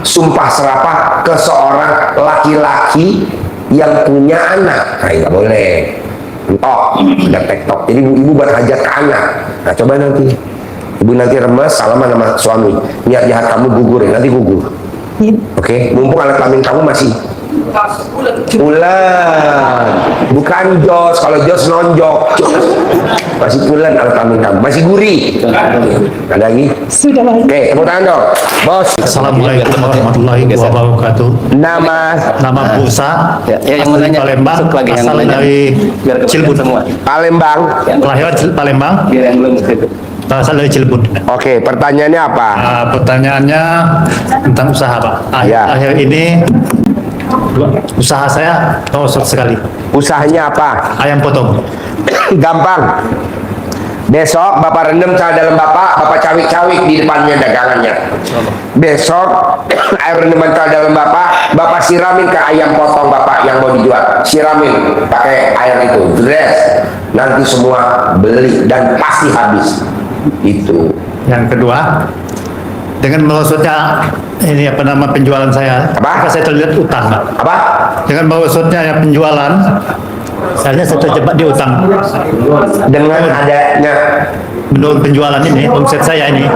sumpah serapah ke seorang laki-laki yang punya anak. Nah, nggak boleh. Ada tektok. Jadi ibu buat hajat ke anak. Nah, coba nanti ibu nanti remes salaman sama suami, niat jahat kamu gugur ya, nanti gugur. Oke, mumpung alat kelamin kamu masih bulan, bukan jos. Kalau jos nonjok, masih bulan alat kelamin kamu, masih gurih. Ada lagi? Sudah Pak. Oke, tepuk tangan dong, bos. Assalamualaikum warahmatullahi wabarakatuh. Nama Nama Busa, yang mau nanya Palembang, masuk lagi yang asal mau nanya. dari Biar kebagian Cilebut. semua. Palembang. Kelahiran Palembang, Biar yang belum gitu. asal dari Cilebut. Oke, pertanyaannya apa? Pertanyaannya tentang usaha, Pak. Ya. Akhir ini usaha saya merosot sekali. Usahanya apa? Ayam potong. Gampang. Besok Bapak rendam celana dalam Bapak cawik-cawik di depannya dagangannya. Besok air rendaman celana dalam Bapak siramin ke ayam potong Bapak yang mau dijual. Siramin pakai air itu, dress. Nanti semua beli dan pasti habis. Itu. Yang kedua, dengan merosotnya ini apa nama penjualan saya, Apa? saya terlihat utang, Pak. Apa? Dengan merosotnya penjualan, saya terjebak di utang. Dengan adanya Menurut penjualan ini, omset saya ini,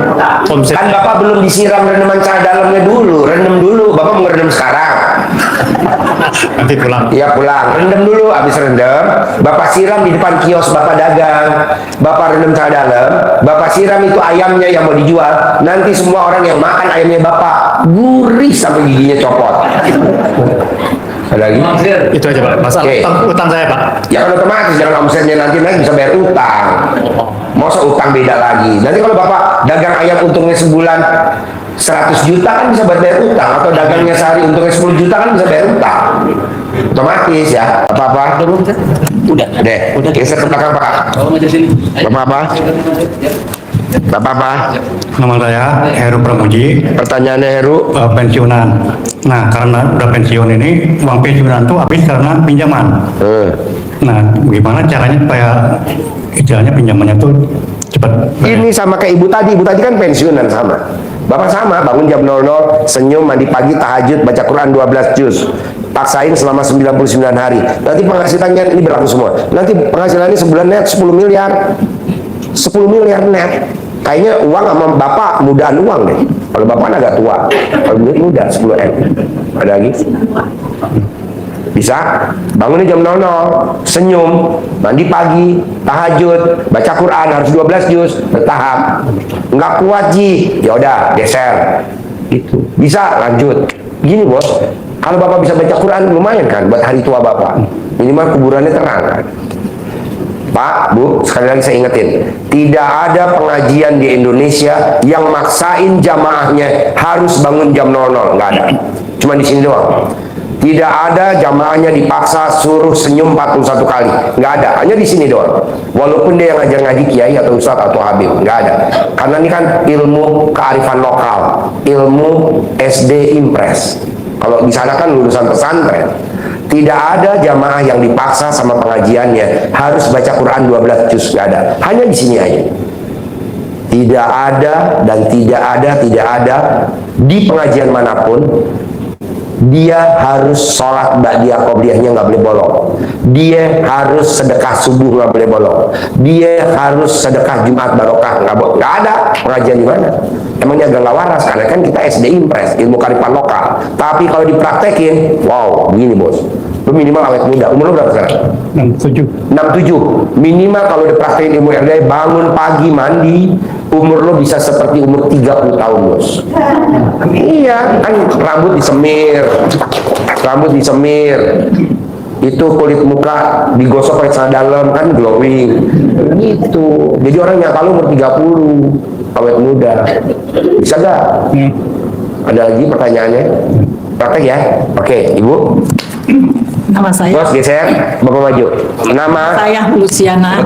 omset kan Bapak belum disiram rendaman celana dalamnya dulu. Rendam dulu. Bapak mau rendam sekarang. nanti pulang. Iya pulang, rendam dulu, habis rendam, Bapak siram di depan kios Bapak dagang, Bapak rendam celana dalam, Bapak siram itu ayamnya yang mau dijual, nanti semua orang yang makan ayamnya Bapak gurih sampai giginya copot. Ada lagi? Itu aja, Pak. Masalah Oke. utang saya, Pak. Ya kan otomatis jangan omsetnya nanti naik bisa bayar utang. Masa utang beda lagi. Nanti kalau Bapak dagang ayam untungnya sebulan 100 juta kan bisa buat bayar utang, atau dagangnya sehari untungnya 10 juta kan bisa bayar utang. Otomatis ya. Apa-apa? Udah. Deh, geser ke belakang Pak. Bawa maju sini. Ayo. Bapak-bapak. Bapak-bapak. Nama saya Heru Pramuji, Pertanyaannya Heru. pensiunan. Nah, karena udah pensiun ini, uang pensiunan tuh habis karena pinjaman. Nah, gimana caranya supaya istilahnya pinjamannya tuh cepat. Ini sama kayak ibu tadi kan pensiunan sama. Bapak sama, bangun jam 00, senyum, mandi pagi, tahajud, baca Quran 12 juz. Paksain selama 99 hari. Nanti penghasilannya, ini berlaku semua. Nanti penghasilannya sebulan net 10 miliar. 10 miliar net. Kayaknya uang sama bapak mudaan uang deh. Kalau bapak agak tua, kalau duit muda 10 M. Ada lagi? Bisa? Bangunnya jam 00, senyum, mandi pagi, tahajud, baca Quran harus 12 juz, bertahap. Enggak kuat Ji, ya udah geser. Gitu. Bisa lanjut. Gini bos, kalau bapak bisa baca Quran lumayan kan buat hari tua bapak. Minimal kuburannya terang kan. Pak, Bu, sekali lagi saya ingetin, tidak ada pengajian di Indonesia yang maksain jamaahnya harus bangun jam 00, nggak ada. Cuma di sini doang. Tidak ada jamaahnya dipaksa suruh senyum 41 kali, nggak ada. Hanya di sini doang. Walaupun dia yang ngajar ngaji kiai atau ustadz atau habib, nggak ada. Karena ini kan ilmu kearifan lokal, ilmu SD Impres. Kalau di sana kan lulusan pesantren. Tidak ada jamaah yang dipaksa sama pengajiannya harus baca Quran 12 juz, nggak ada. Hanya di sini aja. Tidak ada dan tidak ada di pengajian manapun dia harus sholat ba'diyah qobliyahnya nggak boleh bolong. Dia harus sedekah subuh nggak boleh bolong. Dia harus sedekah Jumat barokah nggak boleh. Nggak ada pengajian di mana. Emangnya agak nggak waras karena kan kita SD Impres, ilmu kearifan lokal. Tapi kalau dipraktekin, wow, begini bos. Lu minimal awet muda. Umur lu berapa sekarang? 67. Minimal kalau dipraktekin ilmu RD, bangun pagi mandi, umur lo bisa seperti umur 30 tahun bos. Iya, kan rambut disemir, itu kulit muka digosok pakai celana dalam kan glowing gitu. Jadi orang nyangka lo umur 30 awet muda. Bisa gak? Ada lagi pertanyaannya? Praktek ya? Oke, Ibu. Nama saya. Bos geser, Bapak maju. Nama? Saya Luciana.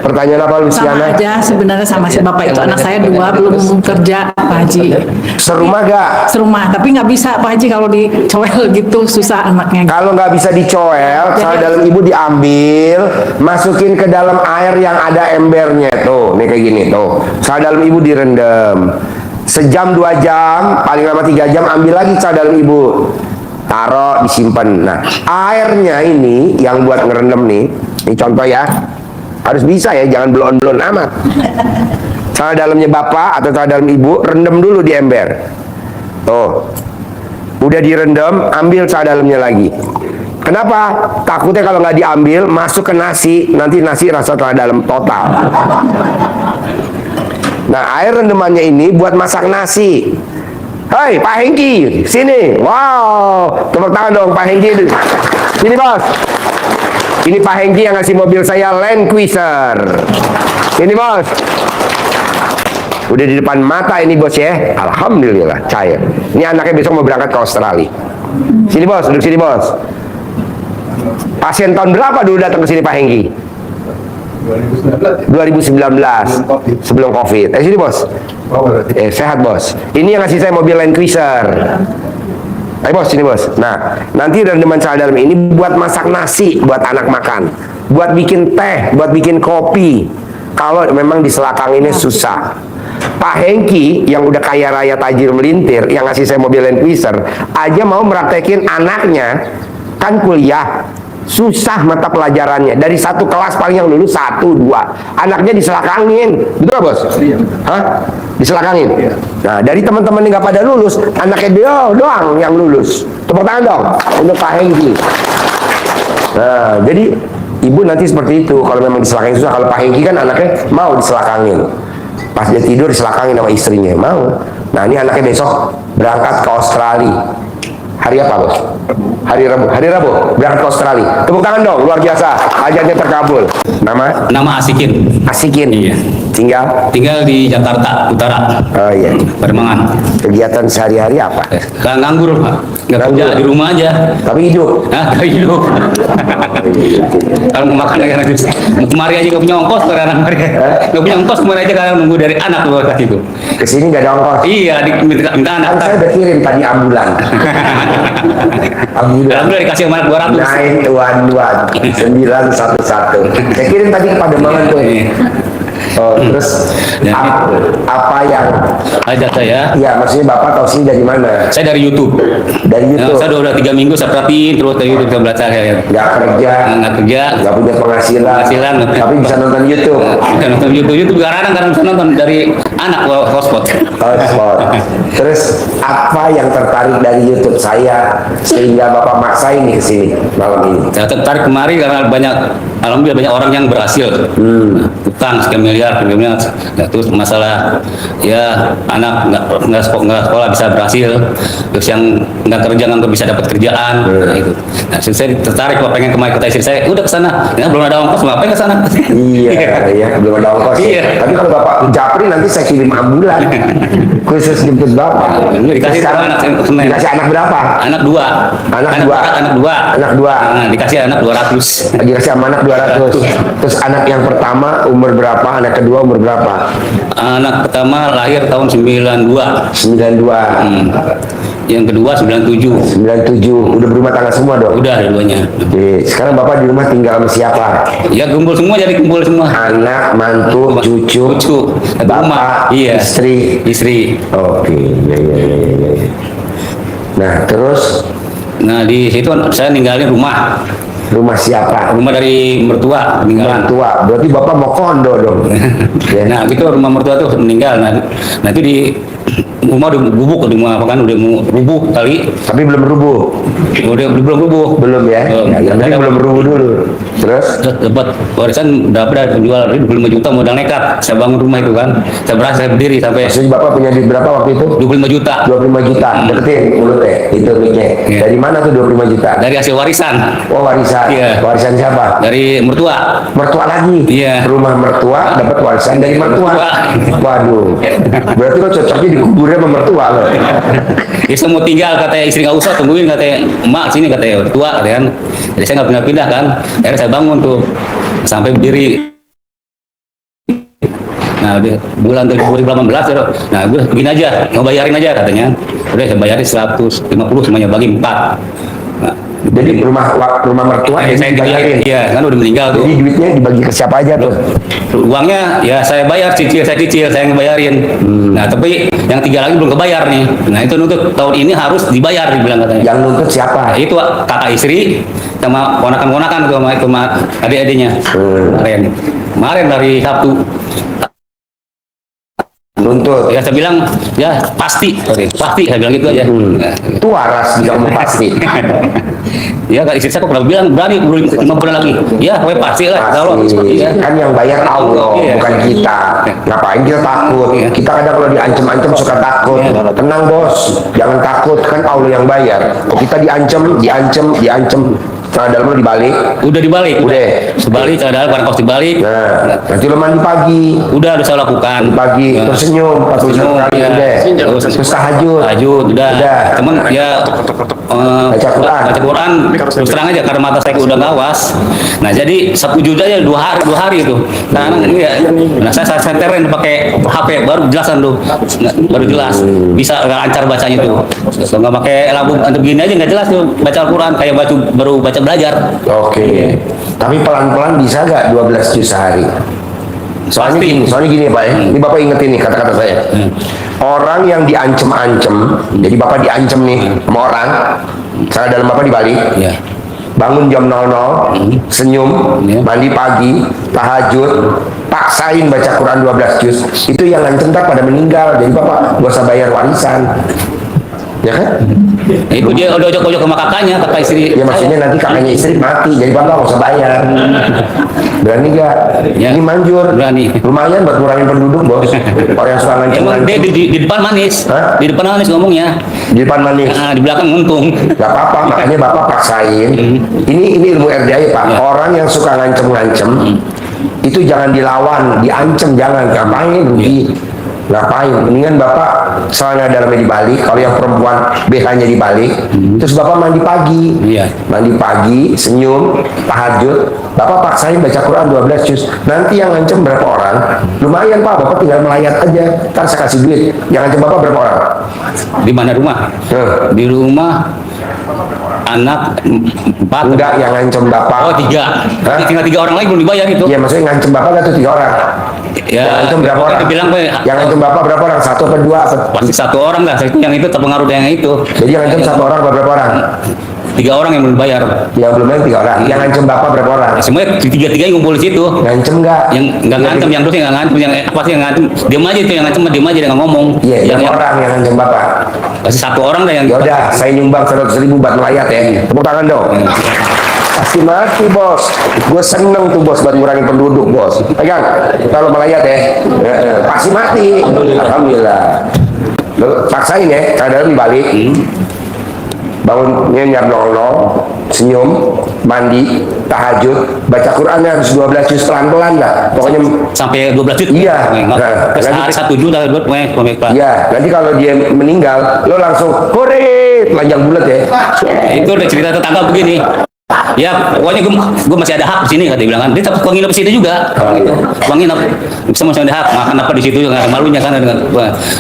Pertanyaan apa Luciana? Sama aja sebenarnya sama si bapak itu. Anak saya 2 belum kerja Pak Haji. Serumah gak? Serumah, tapi nggak bisa Pak Haji kalau dicowel gitu susah anaknya. Kalau nggak bisa dicoel, salah dalam ibu diambil, masukin ke dalam air yang ada embernya tuh, nih kayak gini tuh. Salah dalam ibu direndam, sejam 2 jam, paling lama 3 jam, ambil lagi salah dalam ibu, taruh disimpan. Nah, airnya ini yang buat ngerendam nih, ini contoh ya, harus bisa ya, jangan belon-belon amat. Salah dalamnya bapak atau salah dalam ibu, rendam dulu di ember. Tuh. Udah direndam, ambil salah dalamnya lagi. Kenapa? Takutnya kalau nggak diambil, masuk ke nasi, nanti nasi rasa salah dalam total. Nah, air rendamannya ini buat masak nasi. Hei, Pak Hengki, sini. Wow, tepuk tangan dong Pak Hengki. Sini bos. Ini Pak Hengki yang ngasih mobil saya Land Cruiser. Ini bos. Udah di depan mata ini bos ya. Alhamdulillah cair. Ini anaknya besok mau berangkat ke Australia. Sini bos, duduk sini bos. Pasien tahun berapa dulu datang ke sini Pak Hengki? 2019 sebelum COVID. Sini bos. Sehat bos. Ini yang ngasih saya mobil Land Cruiser. Ayo bos, sini bos. Nah, nanti rendaman salah dalam ini buat masak nasi, buat anak makan, buat bikin teh, buat bikin kopi. Kalau memang di selakang ini susah. Pak Hengki yang udah kaya raya tajir melintir, yang ngasih saya mobil Land Cruiser, aja mau meraktekin anaknya, kan kuliah, susah mata pelajarannya. Dari satu kelas paling yang lulus 1, 2, anaknya diselakangin, betul gak bos? Hah? Diselakangin? Nah, dari teman-teman yang gak pada lulus, anaknya dia doang yang lulus. Tepuk tangan dong untuk Pak Hengki. Nah, jadi ibu nanti seperti itu. Kalau memang diselakangin susah. Kalau Pak Hengki kan anaknya mau diselakangin. Pas dia tidur diselakangin sama istrinya, mau. Nah, ini anaknya besok berangkat ke Australia. Hari apa bos? Hari Rabu berangkat ke Australia. Tepuk tangan dong, luar biasa, hajatnya terkabul. Nama Asikin. Iya. Tinggal di Jakarta Utara. Oh iya. Permangan. Kegiatan sehari-hari apa? Nganggur Pak. Nggak kerja, di rumah aja. Tapi hidup. Nah, hidup. Kalau mau makan lagi kemari aja nggak punya ongkos karena nggak punya ongkos, kemari aja karena nunggu dari anak tuh kasih itu. Kesini nggak ada ongkos. Iya, minta anak. Kan saya udah kirim tadi ambulan. Alhamdulillah dikasih sama 200. 911 911. Saya kirim tadi kepada Maman tuh. Oh, terus Jadi- apa yang Ajak saya. ya maksudnya Bapak tahu sini dari mana? Saya dari YouTube. Dari Nah, YouTube. saya udah 3 minggu saya perhatiin terus dari YouTube saya belajar ya. Nggak kerja, Nggak kerja. nggak punya penghasilan, Penghasilan. tapi bisa nonton YouTube. Dan nonton YouTube kadang bisa nonton dari anak hotspot. Hotspot. Terus apa yang tertarik dari YouTube saya sehingga Bapak maksain nih ke sini malam ini? Saya tertarik kemari karena alhamdulillah banyak orang yang berhasil. Utang sekian miliar. Nah, terus masalah ya anak nggak sekolah bisa berhasil. Terus yang nggak kerja nggak bisa dapat kerjaan. Nah, itu. Nah, saya tertarik kalau pengen kemari kata istri saya. Udah ke sana. Ya, belum ada ongkos ngapain ke sana? Iya, iya, belum ada ongkos. Iya. Tapi kalau Bapak Japri nanti saya kirim ambulan khusus jemput Bapak. Dikasih Sekarang anak Senin. dikasih anak berapa? Anak dua. Anak dua. Anak dua. Anak dua. Nah, dikasih anak 200. Dikasih sama anak 200. Terus anak yang pertama umur berapa? Anak kedua umur berapa? Anak pertama lahir tahun 92. 92. Yang kedua 97. 97. Udah berumah tangga semua dong? Udah dua-duanya. Oke. Sekarang Bapak di rumah tinggal sama siapa? Ya kumpul semua jadi kumpul semua. Anak, mantu, cucu, Satu rumah. bapak, Iya. istri. Oke, ya, ya, ya, ya, ya. Nah, terus Nah di situ saya ninggalin rumah. rumah siapa? Rumah dari mertua meninggal. Mertua. Berarti Bapak mau kondo dong. Ya. Nah gitu rumah mertua tuh meninggal. Nah itu di rumah udah gubuk, rumah apa kan udah mau rubuh kali. Tapi belum rubuh. Udah belum rubuh. Belum ya? Belum. Ya, yang penting belum rubuh dulu. Terus? Terus dapat warisan berapa dah penjual 25 juta modal nekat. Saya bangun rumah itu kan. Saya berhasil saya berdiri sampai Maksudnya Bapak punya duit berapa waktu itu? 25 juta 25 juta. Deketin mulutnya. Itu duitnya. Iya. Dari mana tuh 25 juta? dari hasil warisan Oh, warisan. Iya. Warisan siapa? dari mertua. Mertua lagi. Iya. Rumah mertua dapat warisan dari mertua. Waduh. Berarti lo cocoknya dikuburnya sama mertua lo. Ya saya mau tinggal katanya istri nggak usah tungguin katanya emak sini katanya tua katanya kan. Jadi saya nggak pindah-pindah kan. Akhirnya saya bangun tuh sampai berdiri. Nah di bulan 2018 ya, nah gue begini aja mau bayarin aja katanya. Udah saya bayarin 150 semuanya bagi 4. Nah, Jadi rumah mertua saya ini dibayarin. iya kan udah meninggal tuh. Jadi duitnya dibagi ke siapa aja tuh? Uangnya ya saya bayar saya cicil saya ngebayarin. Nah tapi yang 3 lagi belum kebayar nih. Nah itu nuntut tahun ini harus dibayar dibilang katanya. Yang nuntut siapa? Nah, itu kakak istri sama ponakan-ponakan tuh sama adik-adiknya. Kemarin dari Sabtu. Nuntut. Ya saya bilang ya pasti saya bilang gitu aja. Itu waras bilang pasti. Ya kak istri saya kok pernah bilang berani 5 bulan lagi. Ya gue pasti lah kalau Pasti. iya. Kan yang bayar Allah, Iya. bukan kita. Ngapain kita takut? Iya. Kita kadang kalau diancam-ancam suka takut. Tenang bos, jangan takut. Kan Allah yang bayar. Kita diancam. Celana dalam lo dibalik. Udah dibalik. Udah. Sebalik celana dalam karena kos dibalik. Nah, nanti lo mandi pagi. Udah saya lakukan. Pagi, Nah. terus senyum, 41 Senyum, kali ya. udah. Terus tahajud. Tahajud udah. Cuman ya Baca Quran. baca Quran terus terang aja karena mata saya udah ngawas. Nah jadi Sabtu juga aja 2 hari itu. Nah ini ya, nah saya senterin pakai HP baru jelasan tuh. Nah, baru jelas bisa lancar bacanya tuh. Kalau nggak pakai lampu untuk gini aja nggak jelas tuh baca Al-Quran kayak baru baca belajar. Oke. Tapi pelan-pelan bisa nggak 12 juz sehari? Soalnya gini Pak ya. Ini Bapak ingetin nih kata-kata saya. Orang yang diancem-ancem, jadi Bapak diancem nih sama orang, cara dalam Bapak dibalik. Ya. Bangun jam 00, senyum, Iya. mandi pagi, tahajud, paksain baca Quran 12 juz. Itu yang ngancem ntar pada meninggal. Jadi Bapak gak usah bayar warisan. Ya kan? Nah, itu dia udah ojok-ojok sama kakaknya, kakak istri. Ya maksudnya nanti kakaknya istri mati, jadi Bapak gak usah bayar. Berani gak? Ya. Ini manjur. Berani. Lumayan buat ngurangin penduduk bos. Orang yang suka Emang dia ngancem-ngancem. di depan manis. Hah? Di depan manis ngomongnya. Di depan manis. Nah, di belakang untung. Gak apa-apa, makanya Bapak paksain. Ini ilmu RDA ya Pak. Orang yang suka ngancem-ngancem itu jangan dilawan, diancem jangan. Ngapain rugi? Ngapain? Mendingan Bapak celana dalamnya dibalik. Kalau yang perempuan BH-nya dibalik. Terus Bapak mandi pagi. Iya. Mandi pagi, senyum, tahajud. Bapak paksain baca Quran 12 juz. Nanti yang ngancem berapa orang? Lumayan Pak, Bapak tinggal melayat aja. Ntar saya kasih duit. Yang ngancem Bapak berapa orang? Di mana rumah? Di rumah anak 4. Enggak, yang ngancem Bapak. Oh 3. Hah? Tinggal 3 orang lagi belum dibayar itu. Iya, maksudnya ngancem Bapak tuh 3 orang. Ya, Yang antum berapa orang? dibilang gue Yang antum bapak berapa orang? Satu atau dua? pasti satu orang lah. Yang itu terpengaruh dengan itu. Jadi yang antum satu orang berapa orang? 3 orang yang belum bayar. Yang belum main 3 orang. Yang ancam bapak berapa orang? Semuanya tiga-tiganya ngumpul di situ. Ngancem nggak? Yang nggak ngantem, yang dosen nggak ngantem, yang apa sih yang ngantem, diam aja itu, yang ngantem diam aja, dia nggak ngomong. Iya, yang yang orang yang ancam bapak. pasti satu orang dah yang. Ya udah, saya nyumbang 100.000 buat melayat ya. Tepuk tangan dong. Pasti mati bos. Gue seneng tuh bos buat ngurangin penduduk bos. Pegang. Kalau melayat ya, pasti mati. Alhamdulillah. Lo paksain ya, kadang balik. Bangunnya jam 00, senyum, mandi, tahajud, baca Qurannya harus 12 juz pelan-pelan lah. Pokoknya Sampai 12 juta. Iya. Sehari 1 juta buat pokoknya. ya, nanti kalau dia meninggal, lo langsung hore, telanjang bulat ya. Itu udah cerita tetangga begini. Ya, pokoknya gue masih ada hak di sini, kata dia bilang kan. Dia tetap nginep di situ juga. Uang nginep, bisa masih ada hak. Makan apa di situ nggak ada malunya kan.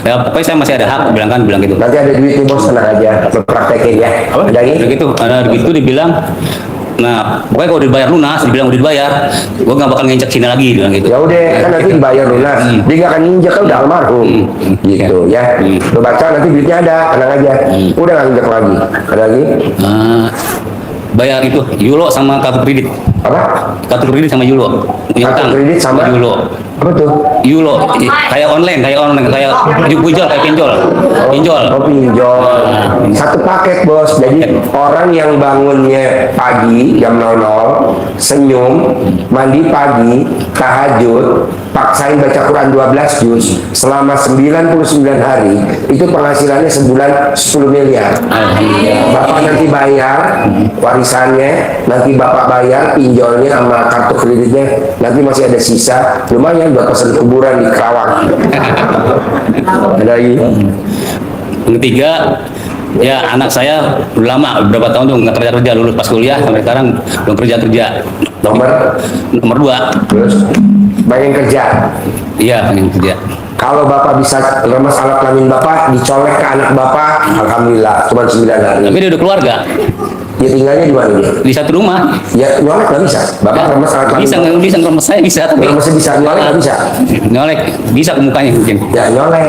Ya, pokoknya saya masih ada hak, bilang gitu. Nanti ada duit nih bos, tenang aja, lo praktekin ya. Ada Udah lagi? gitu, ada gitu dibilang. Nah, pokoknya kalau dibayar lunas, dibilang udah dibayar, gue nggak bakal nginjak sini lagi, bilang gitu. Ya udah, kan nanti dibayar lunas. Dia nggak akan nginjek kan udah almarhum. Gitu ya. Lo baca nanti duitnya ada, tenang aja. Udah nggak nginjek lagi. Ada lagi? Bayar itu Yulo sama kartu kredit. Apa? Kartu kredit sama Yulo. Punya Kartu utang. kredit sama? Yulo. Apa tuh? Yulo kayak online, kayak pinjol, kayak pinjol. Oh, pinjol. Satu paket bos. Jadi orang yang bangunnya pagi jam 00, senyum, mandi pagi, tahajud, paksain baca Quran 12 juz selama 99 hari, itu penghasilannya sebulan 10 miliar. Bapak nanti bayar warisannya, nanti bapak bayar pinjolnya sama kartu kreditnya, nanti masih ada sisa, lumayan buat pesan kuburan di Kerawang. Ada lagi? Yang ketiga, ya anak saya udah lama, berapa tahun tuh nggak kerja, lulus pas kuliah sampai sekarang belum kerja. Nomor 2. Terus pengen kerja. Iya, pengen kerja. Kalau bapak bisa remes alat kelamin bapak, dicolek ke anak bapak, alhamdulillah, cuma 9 hari. Tapi dia udah keluarga, Dia tinggalnya di mana dia? di satu rumah. Ya nyolek nggak bisa. Bapak remes alat kelamin. Bisa ngerumah saya bisa, tapi Remesnya bisa, nyolek nggak bisa. nyolek bisa ke mukanya mungkin. Ya nyolek,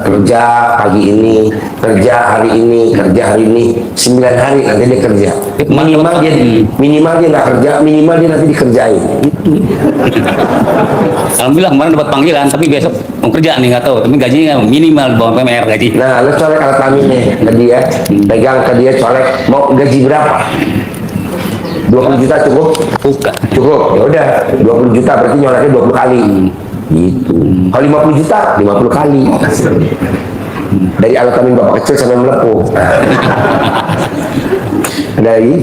kerja pagi ini, kerja hari ini, kerja hari ini, 9 hari nanti dia kerja. Minimal dia nggak kerja, minimal dia nanti dikerjain. Alhamdulillah kemarin dapat panggilan, tapi besok mau kerja nih nggak tahu. Tapi gajinya minimal bawah PMR gaji. Nah, lu colek alat kelaminnya ke dia, pegang ke dia, colek, mau gaji berapa? 20 juta cukup? Bukan. Cukup, ya udah 20 juta berarti nyoleknya 20 kali. Gitu. Kalau 50 juta, 50 kali. Dari alat kelamin bapak kecil sampai melepuh. Ada lagi?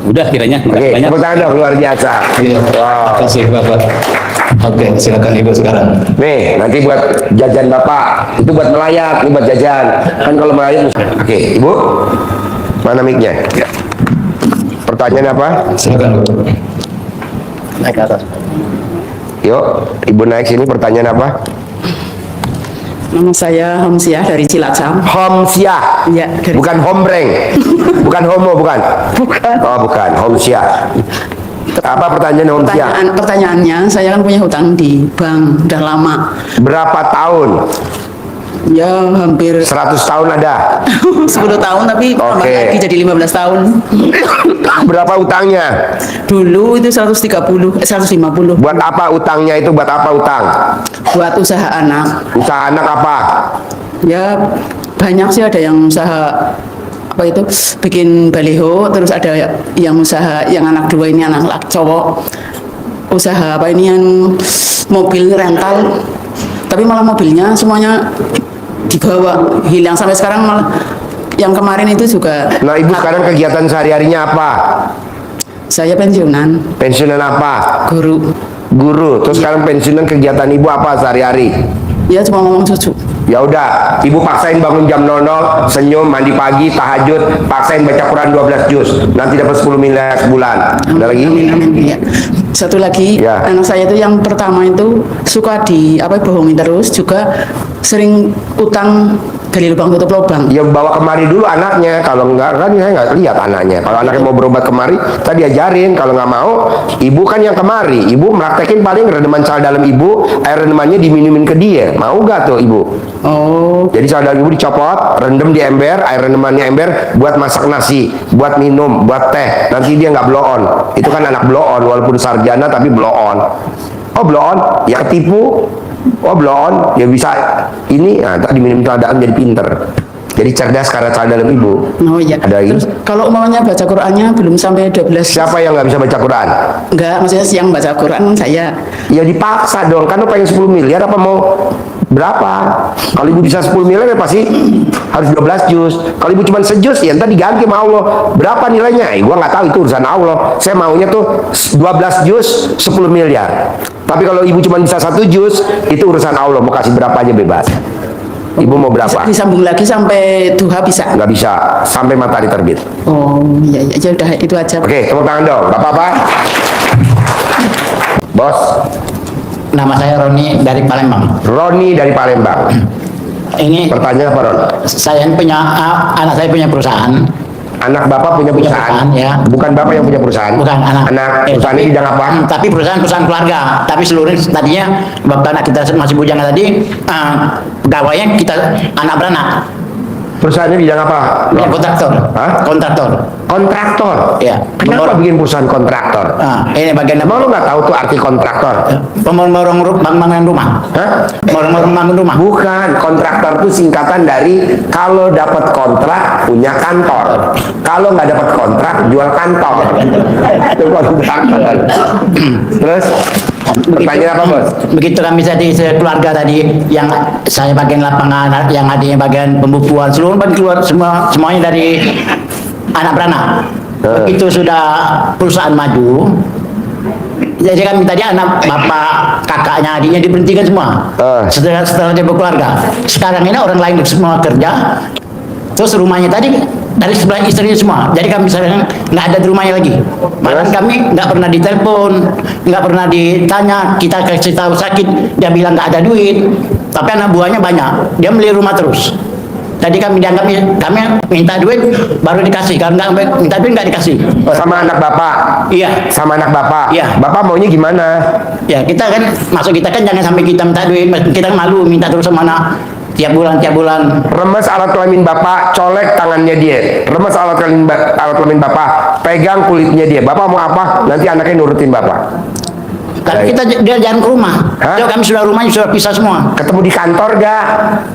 Udah kiranya. Oke, Banyak. tepuk tangan dong, luar biasa. Wow. kasih Bapak. Oke, silakan Ibu sekarang. Nih, nanti buat jajan bapak, itu buat melayat, ini buat jajan. Kan kalau melayat, oke, Ibu, mana mic-nya? Pertanyaan apa? Silakan. Naik ke atas. Yuk, Ibu naik sini, pertanyaan apa? Nama saya Homsiah dari Cilacap. Homsiah. Iya, dari Bukan hombreng. Bukan homo, bukan. Bukan. Oh, bukan, Homsiah. Apa pertanyaan Homsiah? Pertanyaannya, saya kan punya hutang di bank udah lama. Berapa tahun? Ya hampir 100 tahun ada. 10 tahun tapi tambah Oke. lagi jadi 15 tahun. Berapa utangnya? Dulu itu 150. Buat apa utangnya itu? Buat apa utang? Buat usaha anak. Usaha anak apa? Ya banyak sih, ada yang usaha apa itu bikin baliho, terus ada yang usaha yang anak 2 ini anak cowok usaha apa ini yang mobil rental, tapi malah mobilnya semuanya dibawa hilang sampai sekarang, malah yang kemarin itu juga. Nah, Ibu sekarang kegiatan sehari-harinya apa? Saya pensiunan Pensiunan apa? guru, Guru. Terus sekarang pensiunan kegiatan Ibu apa sehari-hari? ya cuma ngomong cucu. Ya udah, ibu paksain bangun jam 00, senyum, mandi pagi, tahajud, paksain baca Quran 12 juz. Nanti dapat 10 miliar sebulan. Ada lagi? Amin. Ya. Satu lagi, Ya. anak saya itu yang pertama itu suka bohongin terus, juga sering utang gali lubang tutup lubang. Ya bawa kemari dulu anaknya. Kalau enggak kan saya nggak lihat anaknya. Kalau anaknya mau berobat kemari, tadi ajarin. Kalau nggak mau, ibu kan yang kemari. Ibu praktekin paling redeman sal dalam ibu, air redemannya diminumin ke dia. Mau nggak tuh ibu? Oh, Jadi sal dalam ibu dicopot, rendem di ember, air redemannya ember buat masak nasi, buat minum, buat teh. Nanti dia nggak blow on. Itu kan anak blow on, walaupun sarjana tapi blow on. Oh blow on, ya ketipu. Oh blow on, ya bisa ini, nah, tadi minum keadaan jadi pinter. Jadi cerdas karena sal dalam ibu. oh iya. Ada lagi? Terus kalau maunya baca Qurannya belum sampai 12. Siapa yang nggak bisa baca Quran? Enggak, maksudnya siang baca Quran saya. Ya dipaksa dong, kan lu pengen 10 miliar apa mau berapa? Kalau ibu bisa 10 miliar ya pasti harus 12 juz. Kalau ibu cuma sejuz ya ntar diganti sama Allah. Berapa nilainya? Gua nggak tahu, itu urusan Allah. Saya maunya tuh 12 juz 10 miliar. Tapi kalau ibu cuma bisa 1 juz, itu urusan Allah. Mau kasih berapa aja bebas. Ibu mau berapa? Disambung lagi sampai duha bisa. Nggak bisa, sampai matahari terbit. Oh, iya iya, ya udah itu aja. Oke, tepuk tangan dong. Bapak apa? Bos, Nama saya Roni dari Palembang. Roni dari Palembang. Ini Pertanyaan apa, Ron? saya punya anak saya punya perusahaan. Anak bapak punya perusahaan, ya. Bukan bapak yang punya perusahaan. Bukan anak. Perusahaan ini bidang apa? Tapi perusahaan keluarga. Tapi seluruh tadinya waktu anak kita masih bujang tadi pegawainya kita anak beranak. Perusahaannya bidang apa? Ya, kontraktor. Hah? Kontraktor. Kontraktor. Ya. Kenapa bikin perusahaan kontraktor? Ini bagian Emang lu nggak tahu tuh arti kontraktor? bangunan rumah. Hah? Bangun rumah. Bukan, kontraktor itu singkatan dari kalau dapat kontrak punya kantor. Kalau nggak dapat kontrak jual kantor. Itu kontraktor. Terus pertanyaan apa, Bos? Begitu kami tadi keluarga tadi yang saya bagian lapangan, yang ada yang bagian pembukuan, seluruh keluar semuanya dari anak beranak. Begitu sudah perusahaan maju, jadi kami tadi anak bapak, kakaknya, adiknya diberhentikan semua. Setelah dia berkeluarga. Sekarang ini orang lain semua kerja. Terus rumahnya tadi dari sebelah istrinya semua. Jadi kami sekarang nggak ada di rumahnya lagi. Malah kami nggak pernah ditelepon, nggak pernah ditanya. Kita kasih tahu sakit, dia bilang nggak ada duit. Tapi anak buahnya banyak. Dia beli rumah terus. Tadi kami dianggap kami minta duit baru dikasih. Kalau nggak minta duit nggak dikasih. Sama anak bapak? Iya. Sama anak bapak? Iya. Bapak maunya gimana? Ya kita kan masuk kita kan jangan sampai kita minta duit. Kita malu minta terus sama anak. Tiap bulan. Remes alat kelamin bapak, colek tangannya dia. Remes alat kelamin bapak, pegang kulitnya dia. Bapak mau apa? Nanti anaknya nurutin bapak. Kalau kita dia jalan ke rumah. Jadi kami sudah rumahnya sudah pisah semua. Ketemu di kantor gak?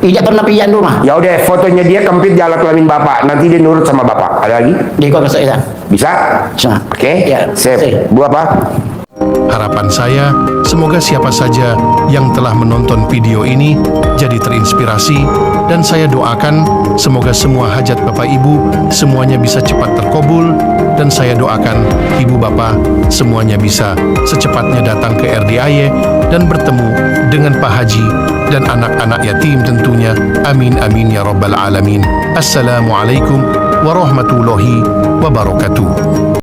Tidak pernah pinjam rumah. Ya udah, fotonya dia kempit di alat kelamin bapak. Nanti dia nurut sama bapak. Ada lagi? Di kota saya. Bisa? Bisa. Oke. Ya. Sip. Sip. Bu apa? Harapan saya, semoga siapa saja yang telah menonton video ini jadi terinspirasi, dan saya doakan semoga semua hajat Bapak Ibu semuanya bisa cepat terkabul, dan saya doakan Ibu Bapak semuanya bisa secepatnya datang ke RDIY dan bertemu dengan Pak Haji dan anak-anak yatim tentunya. Amin amin ya rabbal alamin. Assalamualaikum warahmatullahi wabarakatuh.